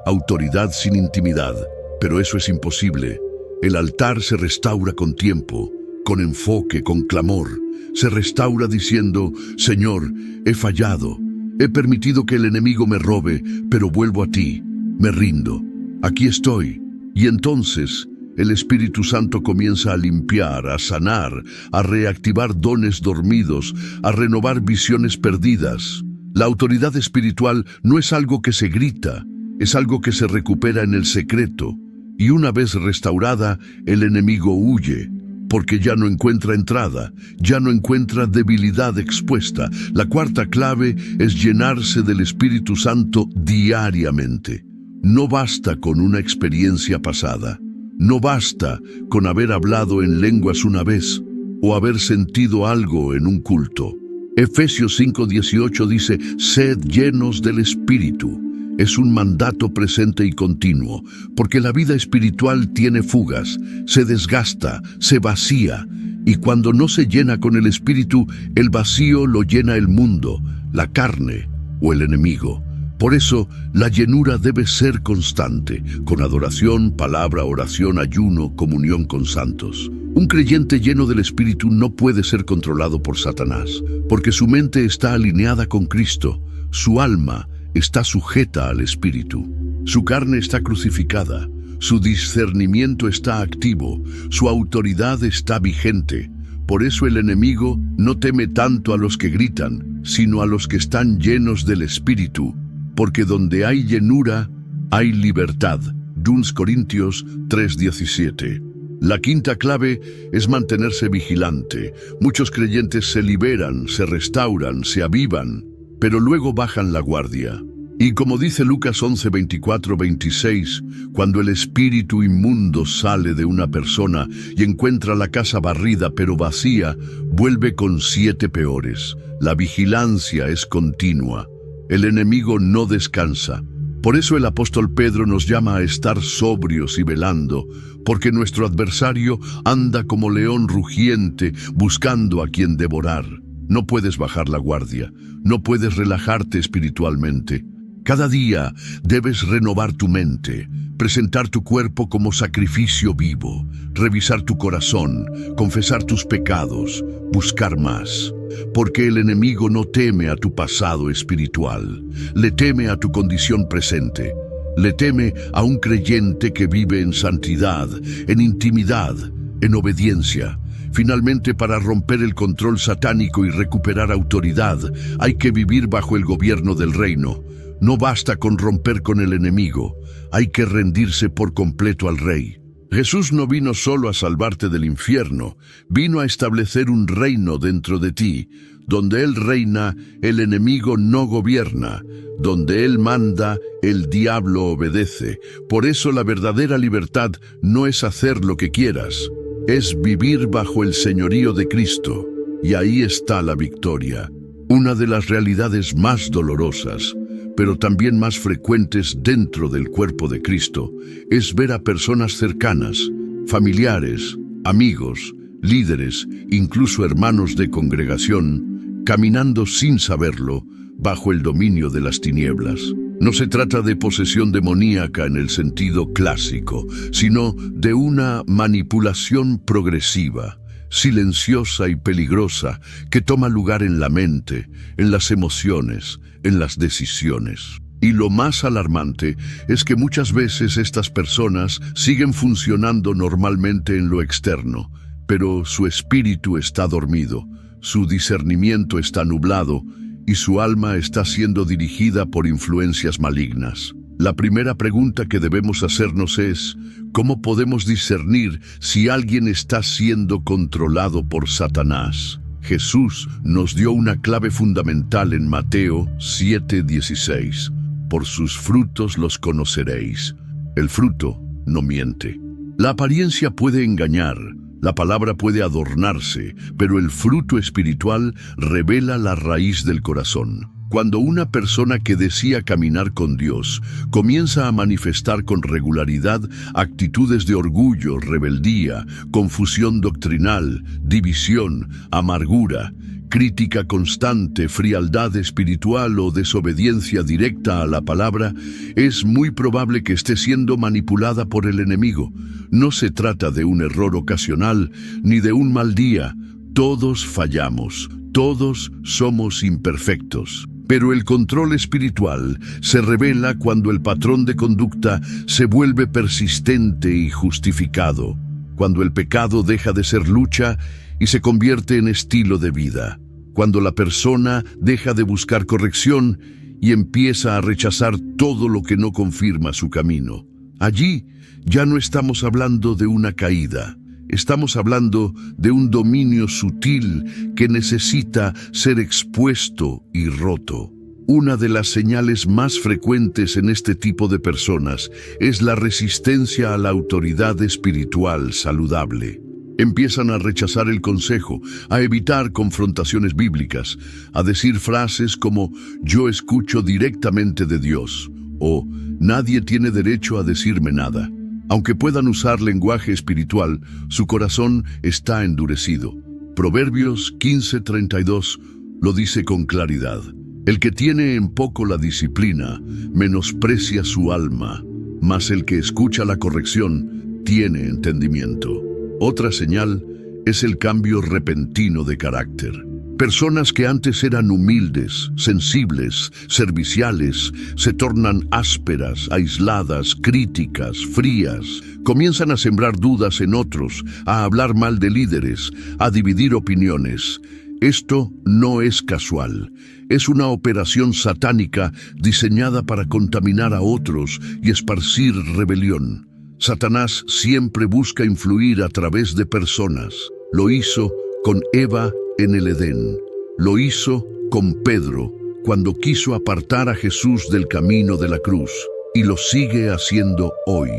autoridad sin intimidad, pero eso es imposible. El altar se restaura con tiempo, con enfoque, con clamor. Se restaura diciendo: «Señor, he fallado, he permitido que el enemigo me robe, pero vuelvo a ti, me rindo. Aquí estoy». Y entonces el Espíritu Santo comienza a limpiar, a sanar, a reactivar dones dormidos, a renovar visiones perdidas. La autoridad espiritual no es algo que se grita, es algo que se recupera en el secreto. Y una vez restaurada, el enemigo huye, porque ya no encuentra entrada, ya no encuentra debilidad expuesta. La cuarta clave es llenarse del Espíritu Santo diariamente. No basta con una experiencia pasada. No basta con haber hablado en lenguas una vez o haber sentido algo en un culto. Efesios 5:18 dice: «Sed llenos del Espíritu». Es un mandato presente y continuo, porque la vida espiritual tiene fugas, se desgasta, se vacía, y cuando no se llena con el Espíritu, el vacío lo llena el mundo, la carne o el enemigo. Por eso, la llenura debe ser constante, con adoración, palabra, oración, ayuno, comunión con santos. Un creyente lleno del Espíritu no puede ser controlado por Satanás, porque su mente está alineada con Cristo, su alma está sujeta al Espíritu, su carne está crucificada, su discernimiento está activo, su autoridad está vigente. Por eso el enemigo no teme tanto a los que gritan, sino a los que están llenos del Espíritu, porque donde hay llenura, hay libertad. 2 Corintios 3:17. La quinta clave es mantenerse vigilante. Muchos creyentes se liberan, se restauran, se avivan, pero luego bajan la guardia. Y como dice Lucas 11:24-26, cuando el espíritu inmundo sale de una persona y encuentra la casa barrida pero vacía, vuelve con 7 peores. La vigilancia es continua. El enemigo no descansa. Por eso el apóstol Pedro nos llama a estar sobrios y velando, porque nuestro adversario anda como león rugiente buscando a quien devorar. No puedes bajar la guardia, no puedes relajarte espiritualmente. Cada día debes renovar tu mente, presentar tu cuerpo como sacrificio vivo, revisar tu corazón, confesar tus pecados, buscar más. Porque el enemigo no teme a tu pasado espiritual, le teme a tu condición presente. Le teme a un creyente que vive en santidad, en intimidad, en obediencia. Finalmente, para romper el control satánico y recuperar autoridad, hay que vivir bajo el gobierno del reino. No basta con romper con el enemigo, hay que rendirse por completo al Rey. Jesús no vino solo a salvarte del infierno, vino a establecer un reino dentro de ti. Donde Él reina, el enemigo no gobierna. Donde Él manda, el diablo obedece. Por eso la verdadera libertad no es hacer lo que quieras, es vivir bajo el señorío de Cristo. Y ahí está la victoria. Una de las realidades más dolorosas, pero también más frecuentes dentro del cuerpo de Cristo, es ver a personas cercanas, familiares, amigos, líderes, incluso hermanos de congregación, caminando sin saberlo, bajo el dominio de las tinieblas. No se trata de posesión demoníaca en el sentido clásico, sino de una manipulación progresiva, silenciosa y peligrosa, que toma lugar en la mente, en las emociones, en las decisiones. Y lo más alarmante es que muchas veces estas personas siguen funcionando normalmente en lo externo, pero su espíritu está dormido, su discernimiento está nublado y su alma está siendo dirigida por influencias malignas. La primera pregunta que debemos hacernos es, ¿cómo podemos discernir si alguien está siendo controlado por Satanás? Jesús nos dio una clave fundamental en Mateo 7:16. Por sus frutos los conoceréis. El fruto no miente. La apariencia puede engañar, la palabra puede adornarse, pero el fruto espiritual revela la raíz del corazón. Cuando una persona que desea caminar con Dios comienza a manifestar con regularidad actitudes de orgullo, rebeldía, confusión doctrinal, división, amargura, crítica constante, frialdad espiritual o desobediencia directa a la palabra, es muy probable que esté siendo manipulada por el enemigo. No se trata de un error ocasional ni de un mal día. Todos fallamos, todos somos imperfectos. Pero el control espiritual se revela cuando el patrón de conducta se vuelve persistente y justificado, cuando el pecado deja de ser lucha y se convierte en estilo de vida, cuando la persona deja de buscar corrección y empieza a rechazar todo lo que no confirma su camino. Allí ya no estamos hablando de una caída. Estamos hablando de un dominio sutil que necesita ser expuesto y roto. Una de las señales más frecuentes en este tipo de personas es la resistencia a la autoridad espiritual saludable. Empiezan a rechazar el consejo, a evitar confrontaciones bíblicas, a decir frases como «yo escucho directamente de Dios» o «nadie tiene derecho a decirme nada». Aunque puedan usar lenguaje espiritual, su corazón está endurecido. Proverbios 15:32 lo dice con claridad. El que tiene en poco la disciplina, menosprecia su alma, mas el que escucha la corrección, tiene entendimiento. Otra señal es el cambio repentino de carácter. Personas que antes eran humildes, sensibles, serviciales, se tornan ásperas, aisladas, críticas, frías. Comienzan a sembrar dudas en otros, a hablar mal de líderes, a dividir opiniones. Esto no es casual. Es una operación satánica diseñada para contaminar a otros y esparcir rebelión. Satanás siempre busca influir a través de personas. Lo hizo con Eva en el Edén. Lo hizo con Pedro cuando quiso apartar a Jesús del camino de la cruz, y lo sigue haciendo hoy.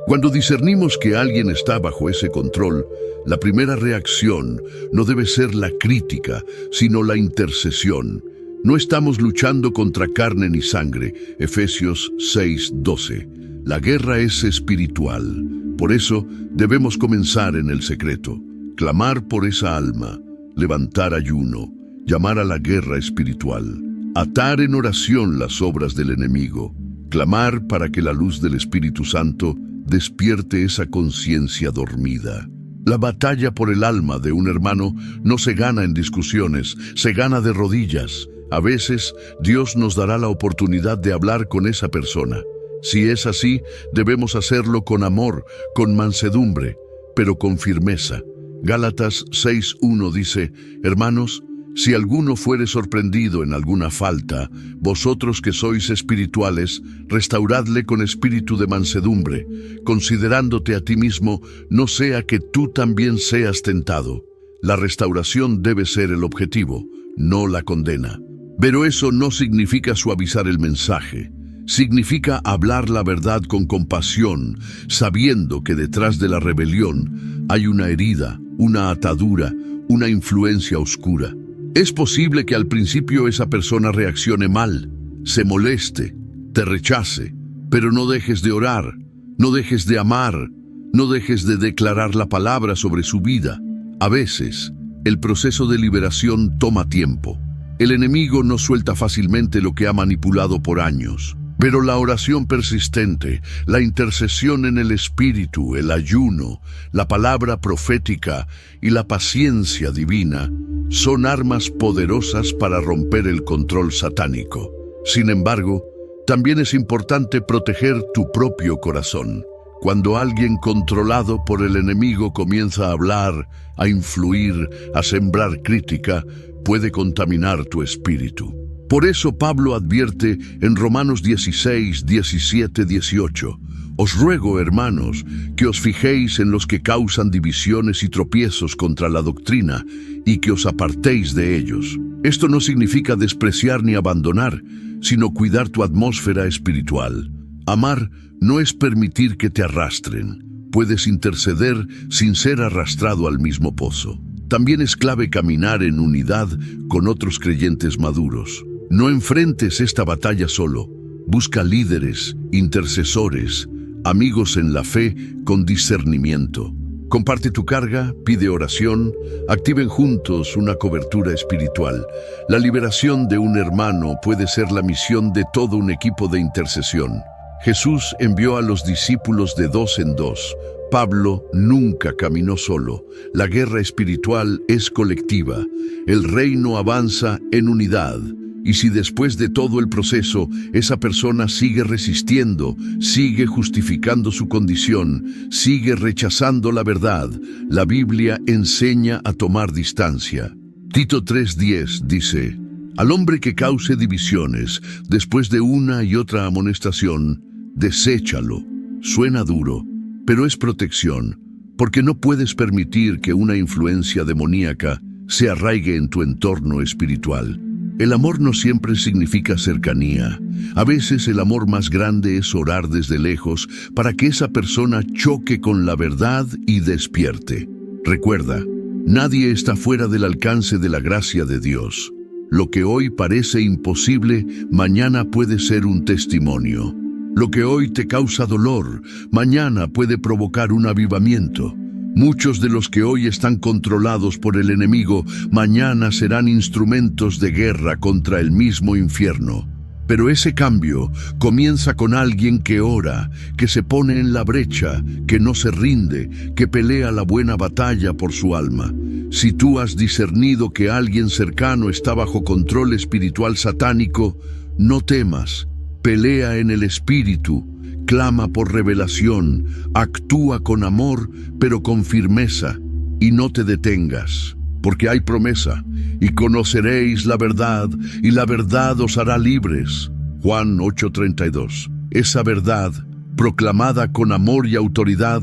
Cuando discernimos que alguien está bajo ese control, la primera reacción no debe ser la crítica, sino la intercesión. No estamos luchando contra carne ni sangre, Efesios 6:12. La guerra es espiritual. Por eso debemos comenzar en el secreto, clamar por esa alma, levantar ayuno, llamar a la guerra espiritual, atar en oración las obras del enemigo, clamar para que la luz del Espíritu Santo despierte esa conciencia dormida. La batalla por el alma de un hermano no se gana en discusiones, se gana de rodillas. A veces, Dios nos dará la oportunidad de hablar con esa persona. Si es así, debemos hacerlo con amor, con mansedumbre, pero con firmeza. Gálatas 6:1 dice: Hermanos, si alguno fuere sorprendido en alguna falta, vosotros que sois espirituales, restauradle con espíritu de mansedumbre, considerándote a ti mismo, no sea que tú también seas tentado. La restauración debe ser el objetivo, no la condena. Pero eso no significa suavizar el mensaje. Significa hablar la verdad con compasión, sabiendo que detrás de la rebelión hay una herida, una atadura, una influencia oscura. Es posible que al principio esa persona reaccione mal, se moleste, te rechace, pero no dejes de orar, no dejes de amar, no dejes de declarar la palabra sobre su vida. A veces, el proceso de liberación toma tiempo. El enemigo no suelta fácilmente lo que ha manipulado por años. Pero la oración persistente, la intercesión en el Espíritu, el ayuno, la palabra profética y la paciencia divina son armas poderosas para romper el control satánico. Sin embargo, también es importante proteger tu propio corazón. Cuando alguien controlado por el enemigo comienza a hablar, a influir, a sembrar crítica, puede contaminar tu espíritu. Por eso Pablo advierte en Romanos 16, 17, 18, Os ruego, hermanos, que os fijéis en los que causan divisiones y tropiezos contra la doctrina, y que os apartéis de ellos. Esto no significa despreciar ni abandonar, sino cuidar tu atmósfera espiritual. Amar no es permitir que te arrastren. Puedes interceder sin ser arrastrado al mismo pozo. También es clave caminar en unidad con otros creyentes maduros. No enfrentes esta batalla solo. Busca líderes, intercesores, amigos en la fe con discernimiento. Comparte tu carga, pide oración, activen juntos una cobertura espiritual. La liberación de un hermano puede ser la misión de todo un equipo de intercesión. Jesús envió a los discípulos de 2 en 2. Pablo nunca caminó solo. La guerra espiritual es colectiva. El reino avanza en unidad. Y si después de todo el proceso esa persona sigue resistiendo, sigue justificando su condición, sigue rechazando la verdad, la Biblia enseña a tomar distancia. Tito 3:10 dice: Al hombre que cause divisiones después de una y otra amonestación, deséchalo. Suena duro, pero es protección, porque no puedes permitir que una influencia demoníaca se arraigue en tu entorno espiritual. El amor no siempre significa cercanía. A veces el amor más grande es orar desde lejos para que esa persona choque con la verdad y despierte. Recuerda, nadie está fuera del alcance de la gracia de Dios. Lo que hoy parece imposible, mañana puede ser un testimonio. Lo que hoy te causa dolor, mañana puede provocar un avivamiento. Muchos de los que hoy están controlados por el enemigo, mañana serán instrumentos de guerra contra el mismo infierno. Pero ese cambio comienza con alguien que ora, que se pone en la brecha, que no se rinde, que pelea la buena batalla por su alma. Si tú has discernido que alguien cercano está bajo control espiritual satánico, no temas, pelea en el espíritu. Clama por revelación, actúa con amor, pero con firmeza, y no te detengas, porque hay promesa, y conoceréis la verdad, y la verdad os hará libres. Juan 8:32. Esa verdad, proclamada con amor y autoridad,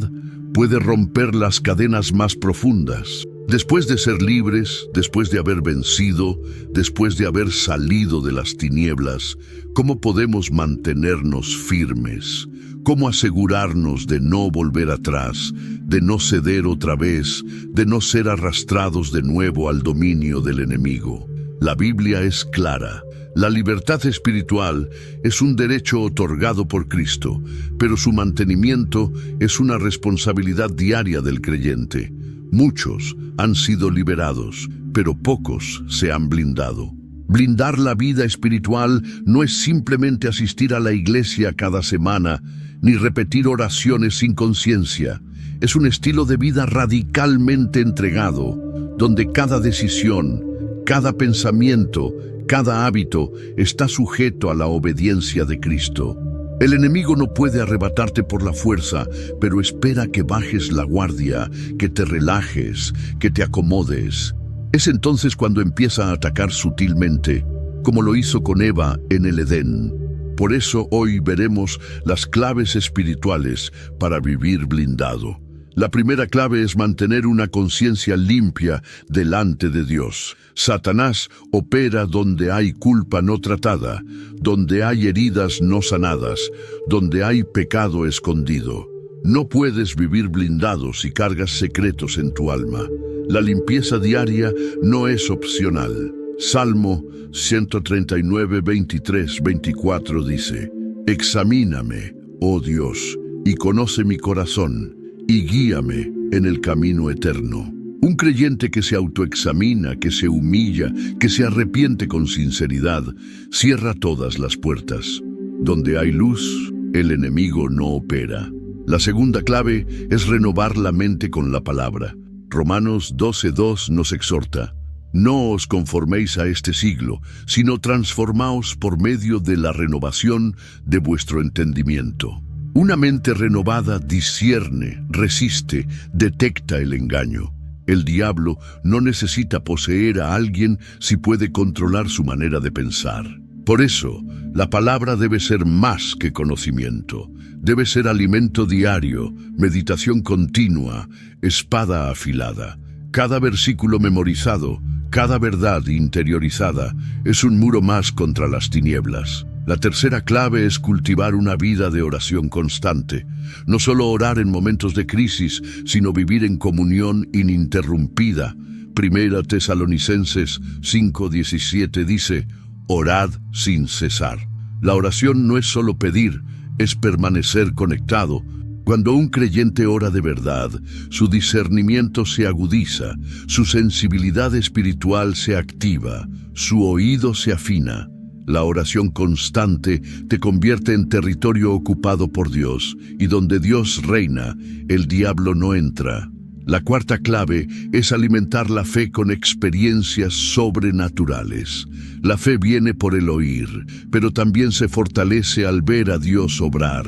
puede romper las cadenas más profundas. Después de ser libres, después de haber vencido, después de haber salido de las tinieblas, ¿cómo podemos mantenernos firmes? ¿Cómo asegurarnos de no volver atrás, de no ceder otra vez, de no ser arrastrados de nuevo al dominio del enemigo? La Biblia es clara. La libertad espiritual es un derecho otorgado por Cristo, pero su mantenimiento es una responsabilidad diaria del creyente. Muchos han sido liberados, pero pocos se han blindado. Blindar la vida espiritual no es simplemente asistir a la iglesia cada semana, ni repetir oraciones sin conciencia. Es un estilo de vida radicalmente entregado, donde cada decisión, cada pensamiento, cada hábito está sujeto a la obediencia de Cristo. El enemigo no puede arrebatarte por la fuerza, pero espera que bajes la guardia, que te relajes, que te acomodes. Es entonces cuando empieza a atacar sutilmente, como lo hizo con Eva en el Edén. Por eso hoy veremos las claves espirituales para vivir blindado. La primera clave es mantener una conciencia limpia delante de Dios. Satanás opera donde hay culpa no tratada, donde hay heridas no sanadas, donde hay pecado escondido. No puedes vivir blindado si cargas secretos en tu alma. La limpieza diaria no es opcional. Salmo 139, 23, 24 dice: Examíname, oh Dios, y conoce mi corazón, y guíame en el camino eterno. Un creyente que se autoexamina, que se humilla, que se arrepiente con sinceridad, cierra todas las puertas. Donde hay luz, el enemigo no opera. La segunda clave es renovar la mente con la palabra. Romanos 12:2 nos exhorta: No os conforméis a este siglo, sino transformaos por medio de la renovación de vuestro entendimiento. Una mente renovada discierne, resiste, detecta el engaño. El diablo no necesita poseer a alguien si puede controlar su manera de pensar. Por eso, la palabra debe ser más que conocimiento. Debe ser alimento diario, meditación continua, espada afilada. Cada versículo memorizado, cada verdad interiorizada, es un muro más contra las tinieblas. La tercera clave es cultivar una vida de oración constante. No solo orar en momentos de crisis, sino vivir en comunión ininterrumpida. Primera Tesalonicenses 5:17 dice: Orad sin cesar. La oración no es solo pedir, es permanecer conectado. Cuando un creyente ora de verdad, su discernimiento se agudiza, su sensibilidad espiritual se activa, su oído se afina. La oración constante te convierte en territorio ocupado por Dios, y donde Dios reina, el diablo no entra. La cuarta clave es alimentar la fe con experiencias sobrenaturales. La fe viene por el oír, pero también se fortalece al ver a Dios obrar.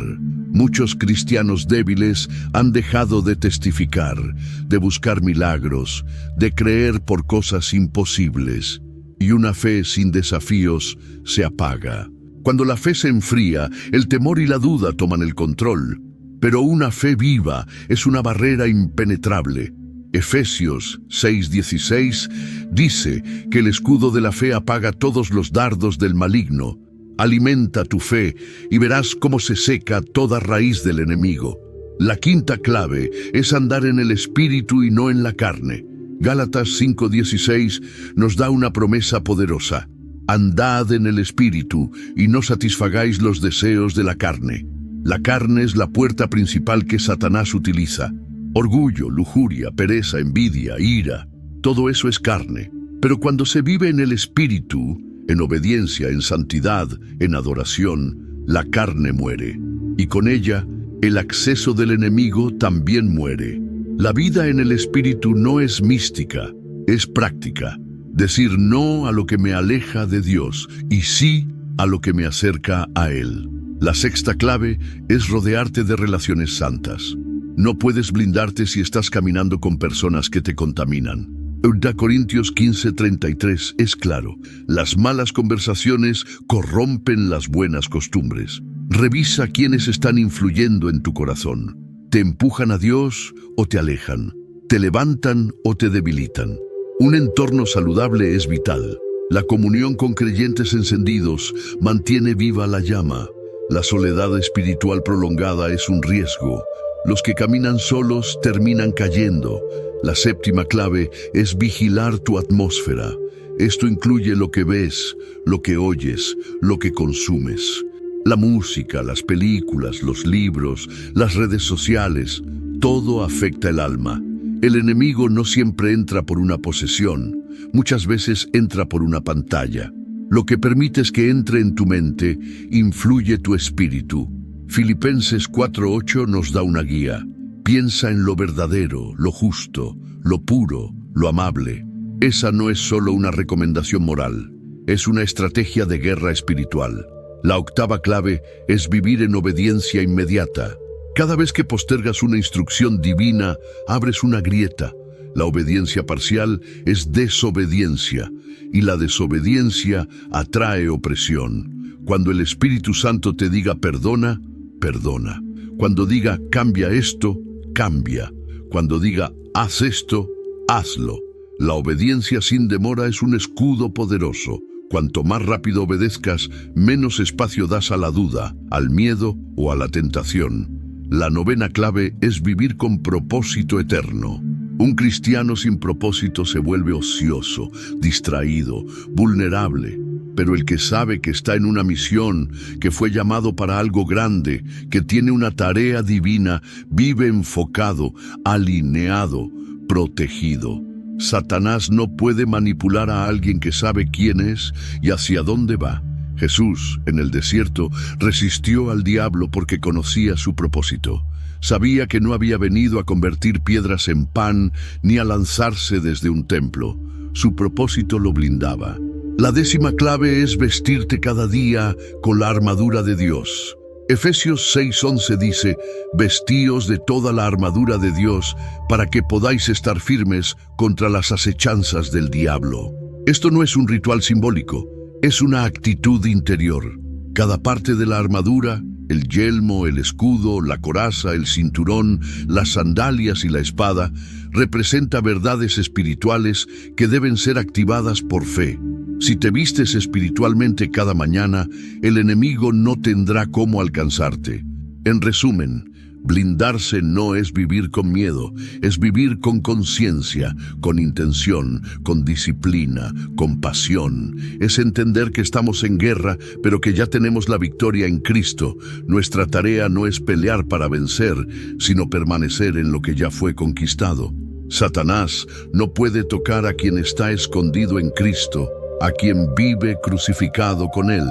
Muchos cristianos débiles han dejado de testificar, de buscar milagros, de creer por cosas imposibles. Y una fe sin desafíos se apaga. Cuando la fe se enfría, el temor y la duda toman el control. Pero una fe viva es una barrera impenetrable. Efesios 6:16 dice que el escudo de la fe apaga todos los dardos del maligno. Alimenta tu fe y verás cómo se seca toda raíz del enemigo. La quinta clave es andar en el espíritu y no en la carne. Gálatas 5:16 nos da una promesa poderosa: andad en el espíritu y no satisfagáis los deseos de la carne. La carne es la puerta principal que Satanás utiliza. Orgullo, lujuria, pereza, envidia, ira, todo eso es carne. Pero cuando se vive en el espíritu, en obediencia, en santidad, en adoración, la carne muere. Y con ella, el acceso del enemigo también muere. La vida en el espíritu no es mística, es práctica. Decir no a lo que me aleja de Dios y sí a lo que me acerca a Él. La sexta clave es rodearte de relaciones santas. No puedes blindarte si estás caminando con personas que te contaminan. 2 Corintios 15:33 es claro: las malas conversaciones corrompen las buenas costumbres. Revisa quiénes están influyendo en tu corazón. ¿Te empujan a Dios o te alejan? ¿Te levantan o te debilitan? Un entorno saludable es vital. La comunión con creyentes encendidos mantiene viva la llama. La soledad espiritual prolongada es un riesgo. Los que caminan solos terminan cayendo. La séptima clave es vigilar tu atmósfera. Esto incluye lo que ves, lo que oyes, lo que consumes. La música, las películas, los libros, las redes sociales, todo afecta el alma. El enemigo no siempre entra por una posesión, muchas veces entra por una pantalla. Lo que permites que entre en tu mente influye tu espíritu. Filipenses 4:8 nos da una guía. Piensa en lo verdadero, lo justo, lo puro, lo amable. Esa no es solo una recomendación moral, es una estrategia de guerra espiritual. La octava clave es vivir en obediencia inmediata. Cada vez que postergas una instrucción divina, abres una grieta. La obediencia parcial es desobediencia, y la desobediencia atrae opresión. Cuando el Espíritu Santo te diga perdona, perdona. Cuando diga cambia esto, cambia. Cuando diga haz esto, hazlo. La obediencia sin demora es un escudo poderoso. Cuanto más rápido obedezcas, menos espacio das a la duda, al miedo o a la tentación. La novena clave es vivir con propósito eterno. Un cristiano sin propósito se vuelve ocioso, distraído, vulnerable. Pero el que sabe que está en una misión, que fue llamado para algo grande, que tiene una tarea divina, vive enfocado, alineado, protegido. Satanás no puede manipular a alguien que sabe quién es y hacia dónde va. Jesús, en el desierto, resistió al diablo porque conocía su propósito. Sabía que no había venido a convertir piedras en pan ni a lanzarse desde un templo. Su propósito lo blindaba. La décima clave es vestirte cada día con la armadura de Dios. Efesios 6:11 dice, vestíos de toda la armadura de Dios para que podáis estar firmes contra las acechanzas del diablo. Esto no es un ritual simbólico, es una actitud interior. Cada parte de la armadura, el yelmo, el escudo, la coraza, el cinturón, las sandalias y la espada, representa verdades espirituales que deben ser activadas por fe. Si te vistes espiritualmente cada mañana, el enemigo no tendrá cómo alcanzarte. En resumen, blindarse no es vivir con miedo, es vivir con conciencia, con intención, con disciplina, con pasión. Es entender que estamos en guerra, pero que ya tenemos la victoria en Cristo. Nuestra tarea no es pelear para vencer, sino permanecer en lo que ya fue conquistado. Satanás no puede tocar a quien está escondido en Cristo, a quien vive crucificado con Él,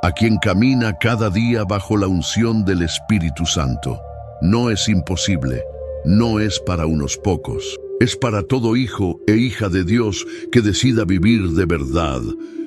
a quien camina cada día bajo la unción del Espíritu Santo. No es imposible, no es para unos pocos, es para todo hijo e hija de Dios que decida vivir de verdad.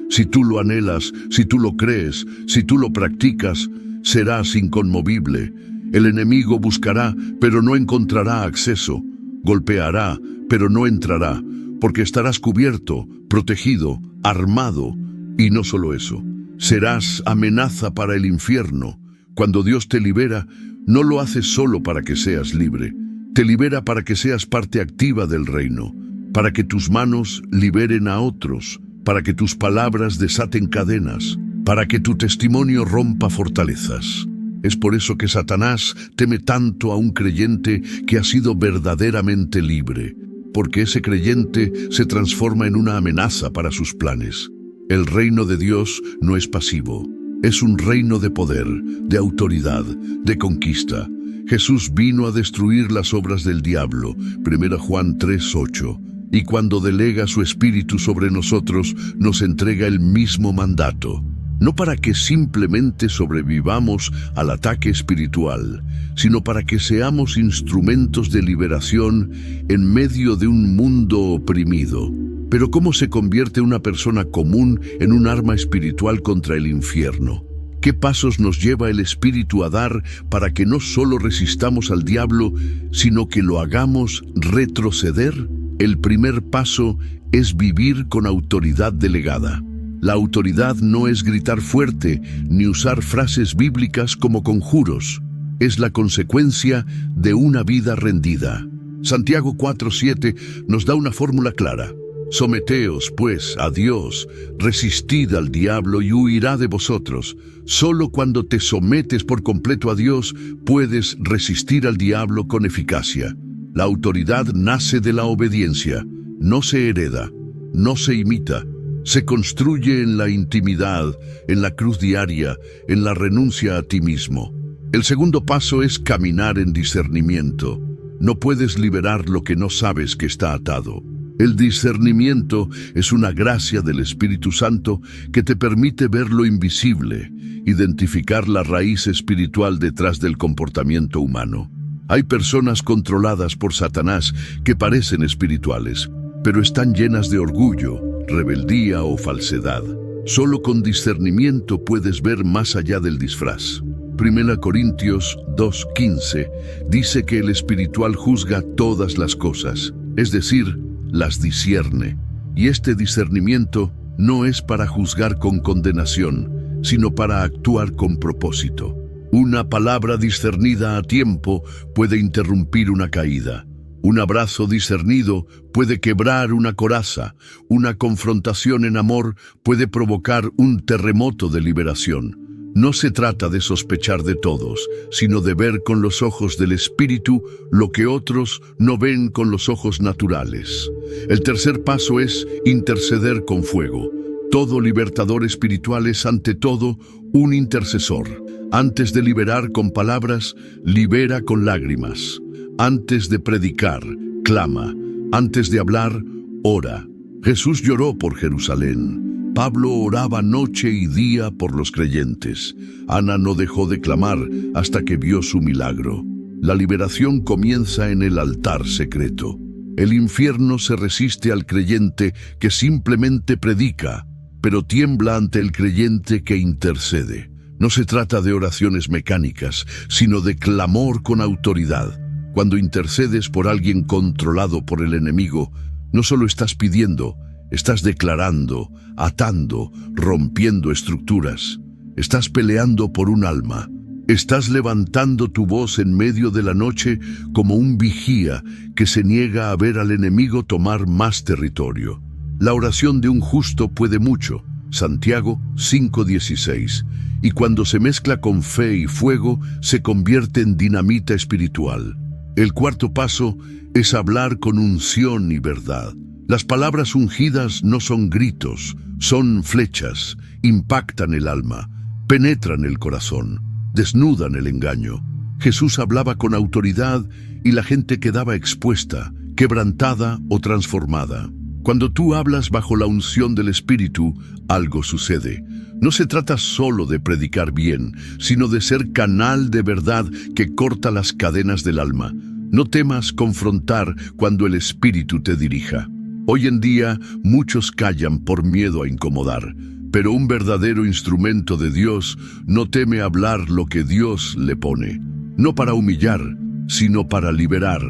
Si tú lo anhelas, si tú lo crees, si tú lo practicas, serás inconmovible. El enemigo buscará, pero no encontrará acceso. Golpeará, pero no entrará, porque estarás cubierto, protegido, armado. Y no solo eso, serás amenaza para el infierno. Cuando Dios te libera, no lo hace solo para que seas libre. Te libera para que seas parte activa del reino, para que tus manos liberen a otros, para que tus palabras desaten cadenas, para que tu testimonio rompa fortalezas. Es por eso que Satanás teme tanto a un creyente que ha sido verdaderamente libre, porque ese creyente se transforma en una amenaza para sus planes. El reino de Dios no es pasivo, es un reino de poder, de autoridad, de conquista. Jesús vino a destruir las obras del diablo, 1 Juan 3:8, y cuando delega su espíritu sobre nosotros, nos entrega el mismo mandato. No para que simplemente sobrevivamos al ataque espiritual, sino para que seamos instrumentos de liberación en medio de un mundo oprimido. Pero ¿cómo se convierte una persona común en un arma espiritual contra el infierno? ¿Qué pasos nos lleva el Espíritu a dar para que no solo resistamos al diablo, sino que lo hagamos retroceder? El primer paso es vivir con autoridad delegada. La autoridad no es gritar fuerte ni usar frases bíblicas como conjuros. Es la consecuencia de una vida rendida. Santiago 4:7 nos da una fórmula clara. Someteos, pues, a Dios, resistid al diablo y huirá de vosotros. Solo cuando te sometes por completo a Dios puedes resistir al diablo con eficacia. La autoridad nace de la obediencia, no se hereda, no se imita. Se construye en la intimidad, en la cruz diaria, en la renuncia a ti mismo. El segundo paso es caminar en discernimiento. No puedes liberar lo que no sabes que está atado. El discernimiento es una gracia del Espíritu Santo que te permite ver lo invisible, identificar la raíz espiritual detrás del comportamiento humano. Hay personas controladas por Satanás que parecen espirituales, pero están llenas de orgullo, rebeldía o falsedad. Solo con discernimiento puedes ver más allá del disfraz. 1 Corintios 2:15 dice que el espiritual juzga todas las cosas, es decir, las discierne. Y este discernimiento no es para juzgar con condenación, sino para actuar con propósito. Una palabra discernida a tiempo puede interrumpir una caída. Un abrazo discernido puede quebrar una coraza. Una confrontación en amor puede provocar un terremoto de liberación. No se trata de sospechar de todos, sino de ver con los ojos del Espíritu lo que otros no ven con los ojos naturales. El tercer paso es interceder con fuego. Todo libertador espiritual es ante todo un intercesor. Antes de liberar con palabras, libera con lágrimas. Antes de predicar, clama. Antes de hablar, ora. Jesús lloró por Jerusalén. Pablo oraba noche y día por los creyentes. Ana no dejó de clamar hasta que vio su milagro. La liberación comienza en el altar secreto. El infierno se resiste al creyente que simplemente predica, pero tiembla ante el creyente que intercede. No se trata de oraciones mecánicas, sino de clamor con autoridad. Cuando intercedes por alguien controlado por el enemigo, no solo estás pidiendo, estás declarando, atando, rompiendo estructuras. Estás peleando por un alma. Estás levantando tu voz en medio de la noche como un vigía que se niega a ver al enemigo tomar más territorio. La oración de un justo puede mucho. Santiago 5:16. Y cuando se mezcla con fe y fuego, se convierte en dinamita espiritual. El cuarto paso es hablar con unción y verdad. Las palabras ungidas no son gritos, son flechas, impactan el alma, penetran el corazón, desnudan el engaño. Jesús hablaba con autoridad y la gente quedaba expuesta, quebrantada o transformada. Cuando tú hablas bajo la unción del Espíritu, algo sucede. No se trata solo de predicar bien, sino de ser canal de verdad que corta las cadenas del alma. No temas confrontar cuando el Espíritu te dirija. Hoy en día, muchos callan por miedo a incomodar, pero un verdadero instrumento de Dios no teme hablar lo que Dios le pone, no para humillar, sino para liberar.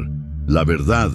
La verdad,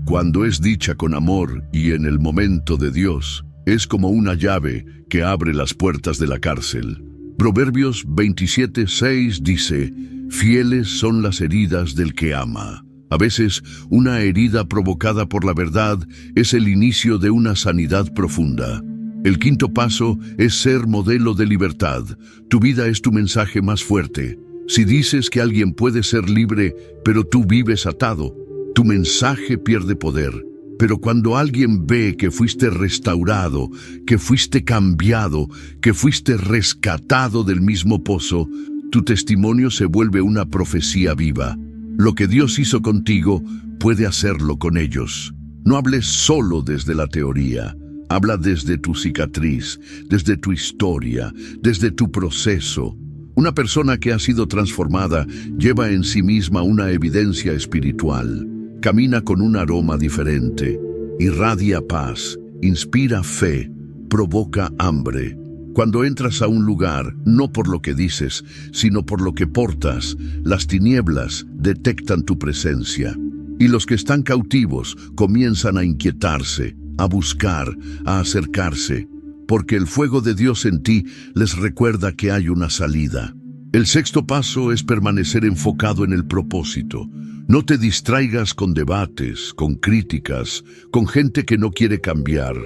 cuando es dicha con amor y en el momento de Dios, es como una llave que abre las puertas de la cárcel. Proverbios 27:6 dice, «Fieles son las heridas del que ama». A veces, una herida provocada por la verdad es el inicio de una sanidad profunda. El quinto paso es ser modelo de libertad. Tu vida es tu mensaje más fuerte. Si dices que alguien puede ser libre, pero tú vives atado, tu mensaje pierde poder. Pero cuando alguien ve que fuiste restaurado, que fuiste cambiado, que fuiste rescatado del mismo pozo, tu testimonio se vuelve una profecía viva. Lo que Dios hizo contigo, puede hacerlo con ellos. No hables solo desde la teoría. Habla desde tu cicatriz, desde tu historia, desde tu proceso. Una persona que ha sido transformada lleva en sí misma una evidencia espiritual. Camina con un aroma diferente. Irradia paz, inspira fe, provoca hambre. Cuando entras a un lugar, no por lo que dices, sino por lo que portas, las tinieblas detectan tu presencia. Y los que están cautivos comienzan a inquietarse, a buscar, a acercarse, porque el fuego de Dios en ti les recuerda que hay una salida. El sexto paso es permanecer enfocado en el propósito. No te distraigas con debates, con críticas, con gente que no quiere cambiar.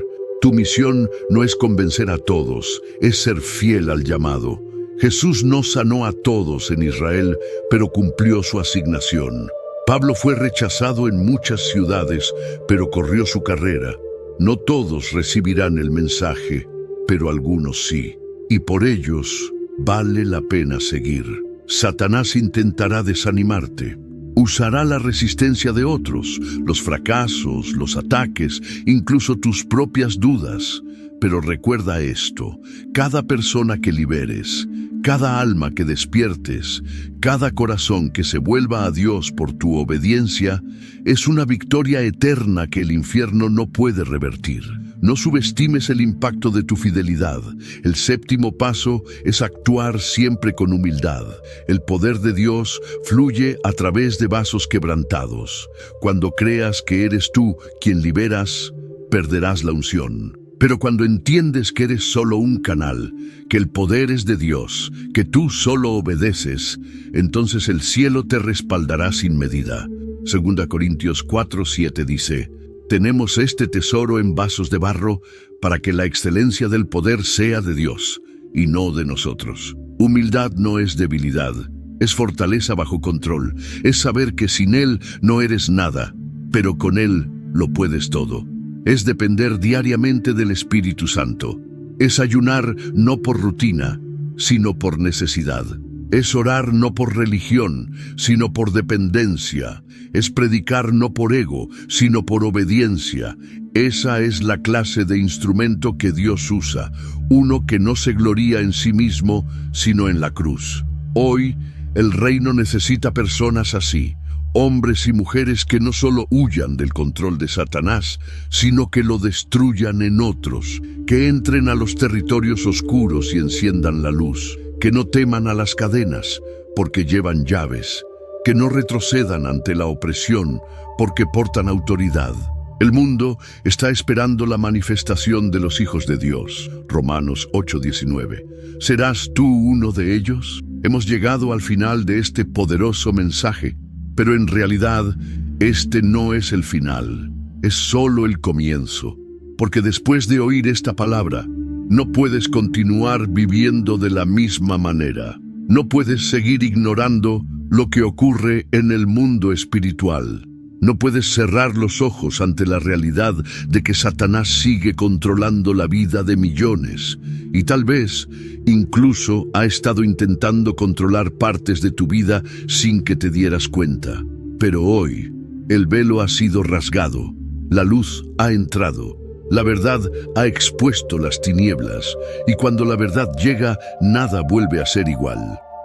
Tu misión no es convencer a todos, es ser fiel al llamado. Jesús no sanó a todos en Israel, pero cumplió su asignación. Pablo fue rechazado en muchas ciudades, pero corrió su carrera. No todos recibirán el mensaje, pero algunos sí. Y por ellos vale la pena seguir. Satanás intentará desanimarte. Usará la resistencia de otros, los fracasos, los ataques, incluso tus propias dudas. Pero recuerda esto: cada persona que liberes, cada alma que despiertes, cada corazón que se vuelva a Dios por tu obediencia, es una victoria eterna que el infierno no puede revertir. No subestimes el impacto de tu fidelidad. El séptimo paso es actuar siempre con humildad. El poder de Dios fluye a través de vasos quebrantados. Cuando creas que eres tú quien liberas, perderás la unción. Pero cuando entiendes que eres solo un canal, que el poder es de Dios, que tú solo obedeces, entonces el cielo te respaldará sin medida. 2 Corintios 4:7 dice: tenemos este tesoro en vasos de barro para que la excelencia del poder sea de Dios y no de nosotros. Humildad no es debilidad, es fortaleza bajo control, es saber que sin Él no eres nada, pero con Él lo puedes todo. Es depender diariamente del Espíritu Santo. Es ayunar no por rutina, sino por necesidad. Es orar no por religión, sino por dependencia. Es predicar no por ego, sino por obediencia. Esa es la clase de instrumento que Dios usa, uno que no se gloría en sí mismo, sino en la cruz. Hoy, el reino necesita personas así, hombres y mujeres que no solo huyan del control de Satanás, sino que lo destruyan en otros, que entren a los territorios oscuros y enciendan la luz, que no teman a las cadenas, porque llevan llaves, que no retrocedan ante la opresión, porque portan autoridad. El mundo está esperando la manifestación de los hijos de Dios. Romanos 8:19. ¿Serás tú uno de ellos? Hemos llegado al final de este poderoso mensaje, pero en realidad este no es el final, es solo el comienzo. Porque después de oír esta palabra, no puedes continuar viviendo de la misma manera. No puedes seguir ignorando lo que ocurre en el mundo espiritual. No puedes cerrar los ojos ante la realidad de que Satanás sigue controlando la vida de millones y tal vez incluso ha estado intentando controlar partes de tu vida sin que te dieras cuenta. Pero hoy, el velo ha sido rasgado, la luz ha entrado, la verdad ha expuesto las tinieblas y cuando la verdad llega, nada vuelve a ser igual.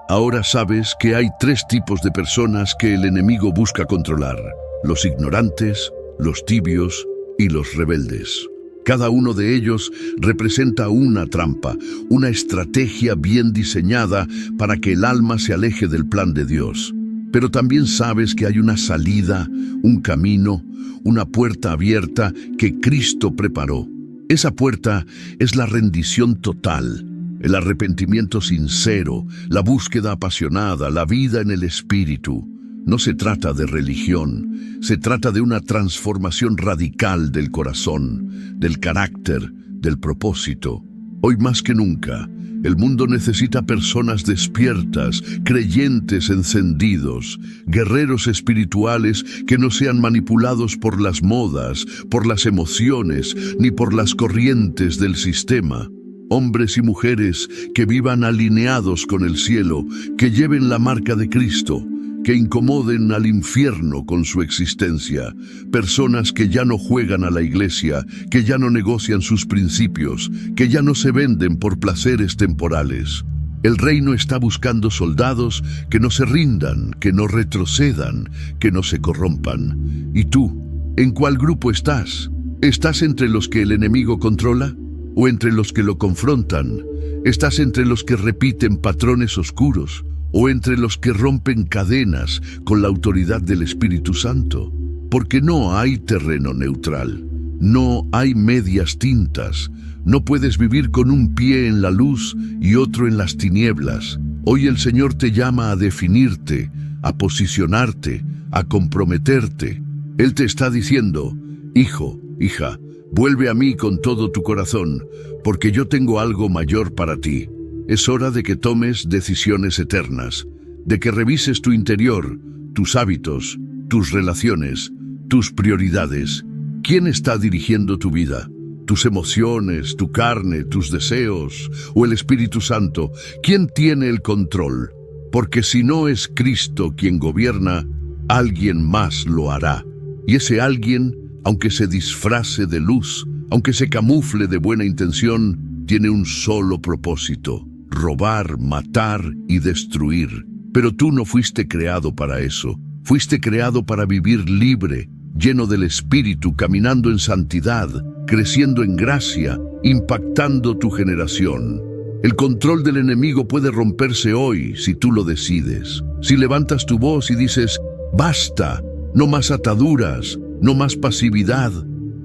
Ahora sabes que hay 3 tipos de personas que el enemigo busca controlar: los ignorantes, los tibios y los rebeldes. Cada uno de ellos representa una trampa, una estrategia bien diseñada para que el alma se aleje del plan de Dios. Pero también sabes que hay una salida, un camino, una puerta abierta que Cristo preparó. Esa puerta es la rendición total, el arrepentimiento sincero, la búsqueda apasionada, la vida en el Espíritu. No se trata de religión, se trata de una transformación radical del corazón, del carácter, del propósito. Hoy más que nunca, el mundo necesita personas despiertas, creyentes encendidos, guerreros espirituales que no sean manipulados por las modas, por las emociones, ni por las corrientes del sistema. Hombres y mujeres que vivan alineados con el cielo, que lleven la marca de Cristo, que incomoden al infierno con su existencia. Personas que ya no juegan a la iglesia, que ya no negocian sus principios, que ya no se venden por placeres temporales. El reino está buscando soldados que no se rindan, que no retrocedan, que no se corrompan. ¿Y tú? ¿En cuál grupo estás? ¿Estás entre los que el enemigo controla o entre los que lo confrontan? ¿Estás entre los que repiten patrones oscuros o entre los que rompen cadenas con la autoridad del Espíritu Santo? Porque no hay terreno neutral, no hay medias tintas, no puedes vivir con un pie en la luz y otro en las tinieblas. Hoy el Señor te llama a definirte, a posicionarte, a comprometerte. Él te está diciendo: hijo, hija, vuelve a mí con todo tu corazón, porque yo tengo algo mayor para ti. Es hora de que tomes decisiones eternas, de que revises tu interior, tus hábitos, tus relaciones, tus prioridades. ¿Quién está dirigiendo tu vida? ¿Tus emociones, tu carne, tus deseos o el Espíritu Santo? ¿Quién tiene el control? Porque si no es Cristo quien gobierna, alguien más lo hará. Y ese alguien, aunque se disfrace de luz, aunque se camufle de buena intención, tiene un solo propósito: robar, matar y destruir. Pero tú no fuiste creado para eso. Fuiste creado para vivir libre, lleno del Espíritu, caminando en santidad, creciendo en gracia, impactando tu generación. El control del enemigo puede romperse hoy si tú lo decides. Si levantas tu voz y dices: basta, no más ataduras, no más pasividad,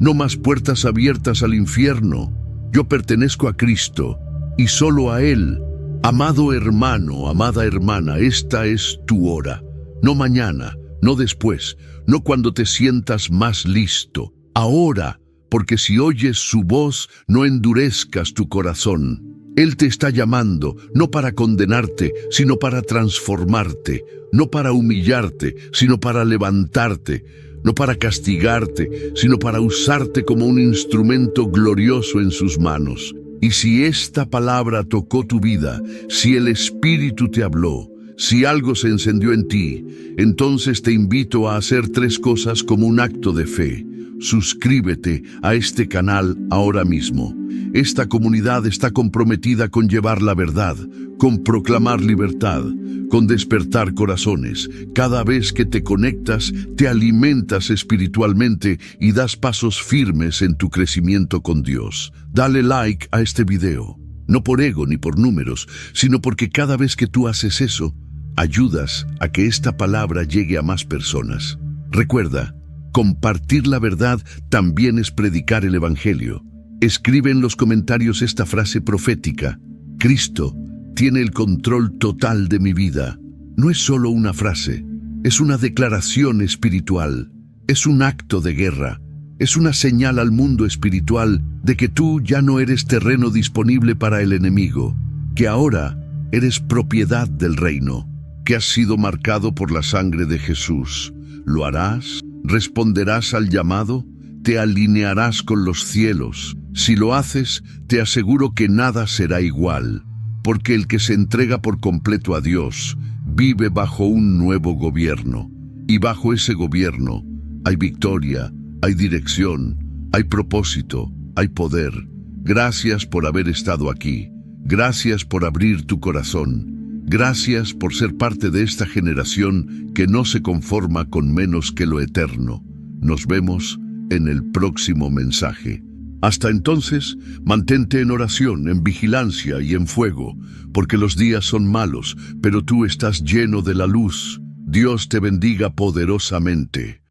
no más puertas abiertas al infierno. Yo pertenezco a Cristo y solo a Él. Amado hermano, amada hermana, esta es tu hora. No mañana, no después, no cuando te sientas más listo. Ahora, porque si oyes su voz, no endurezcas tu corazón. Él te está llamando, no para condenarte, sino para transformarte, no para humillarte, sino para levantarte, no para castigarte, sino para usarte como un instrumento glorioso en sus manos. Y si esta palabra tocó tu vida, si el Espíritu te habló, si algo se encendió en ti, entonces te invito a hacer 3 cosas como un acto de fe. Suscríbete a este canal ahora mismo. Esta comunidad está comprometida con llevar la verdad, con proclamar libertad, con despertar corazones. Cada vez que te conectas, te alimentas espiritualmente y das pasos firmes en tu crecimiento con Dios. Dale like a este video, no por ego ni por números, sino porque cada vez que tú haces eso, ayudas a que esta palabra llegue a más personas. Recuerda, compartir la verdad también es predicar el Evangelio. Escribe en los comentarios esta frase profética: Cristo tiene el control total de mi vida. No es solo una frase, es una declaración espiritual, es un acto de guerra, es una señal al mundo espiritual de que tú ya no eres terreno disponible para el enemigo, que ahora eres propiedad del reino, que has sido marcado por la sangre de Jesús. ¿Lo harás? ¿Responderás al llamado? ¿Te alinearás con los cielos? Si lo haces, te aseguro que nada será igual, porque el que se entrega por completo a Dios vive bajo un nuevo gobierno. Y bajo ese gobierno hay victoria, hay dirección, hay propósito, hay poder. Gracias por haber estado aquí. Gracias por abrir tu corazón. Gracias por ser parte de esta generación que no se conforma con menos que lo eterno. Nos vemos en el próximo mensaje. Hasta entonces, mantente en oración, en vigilancia y en fuego, porque los días son malos, pero tú estás lleno de la luz. Dios te bendiga poderosamente.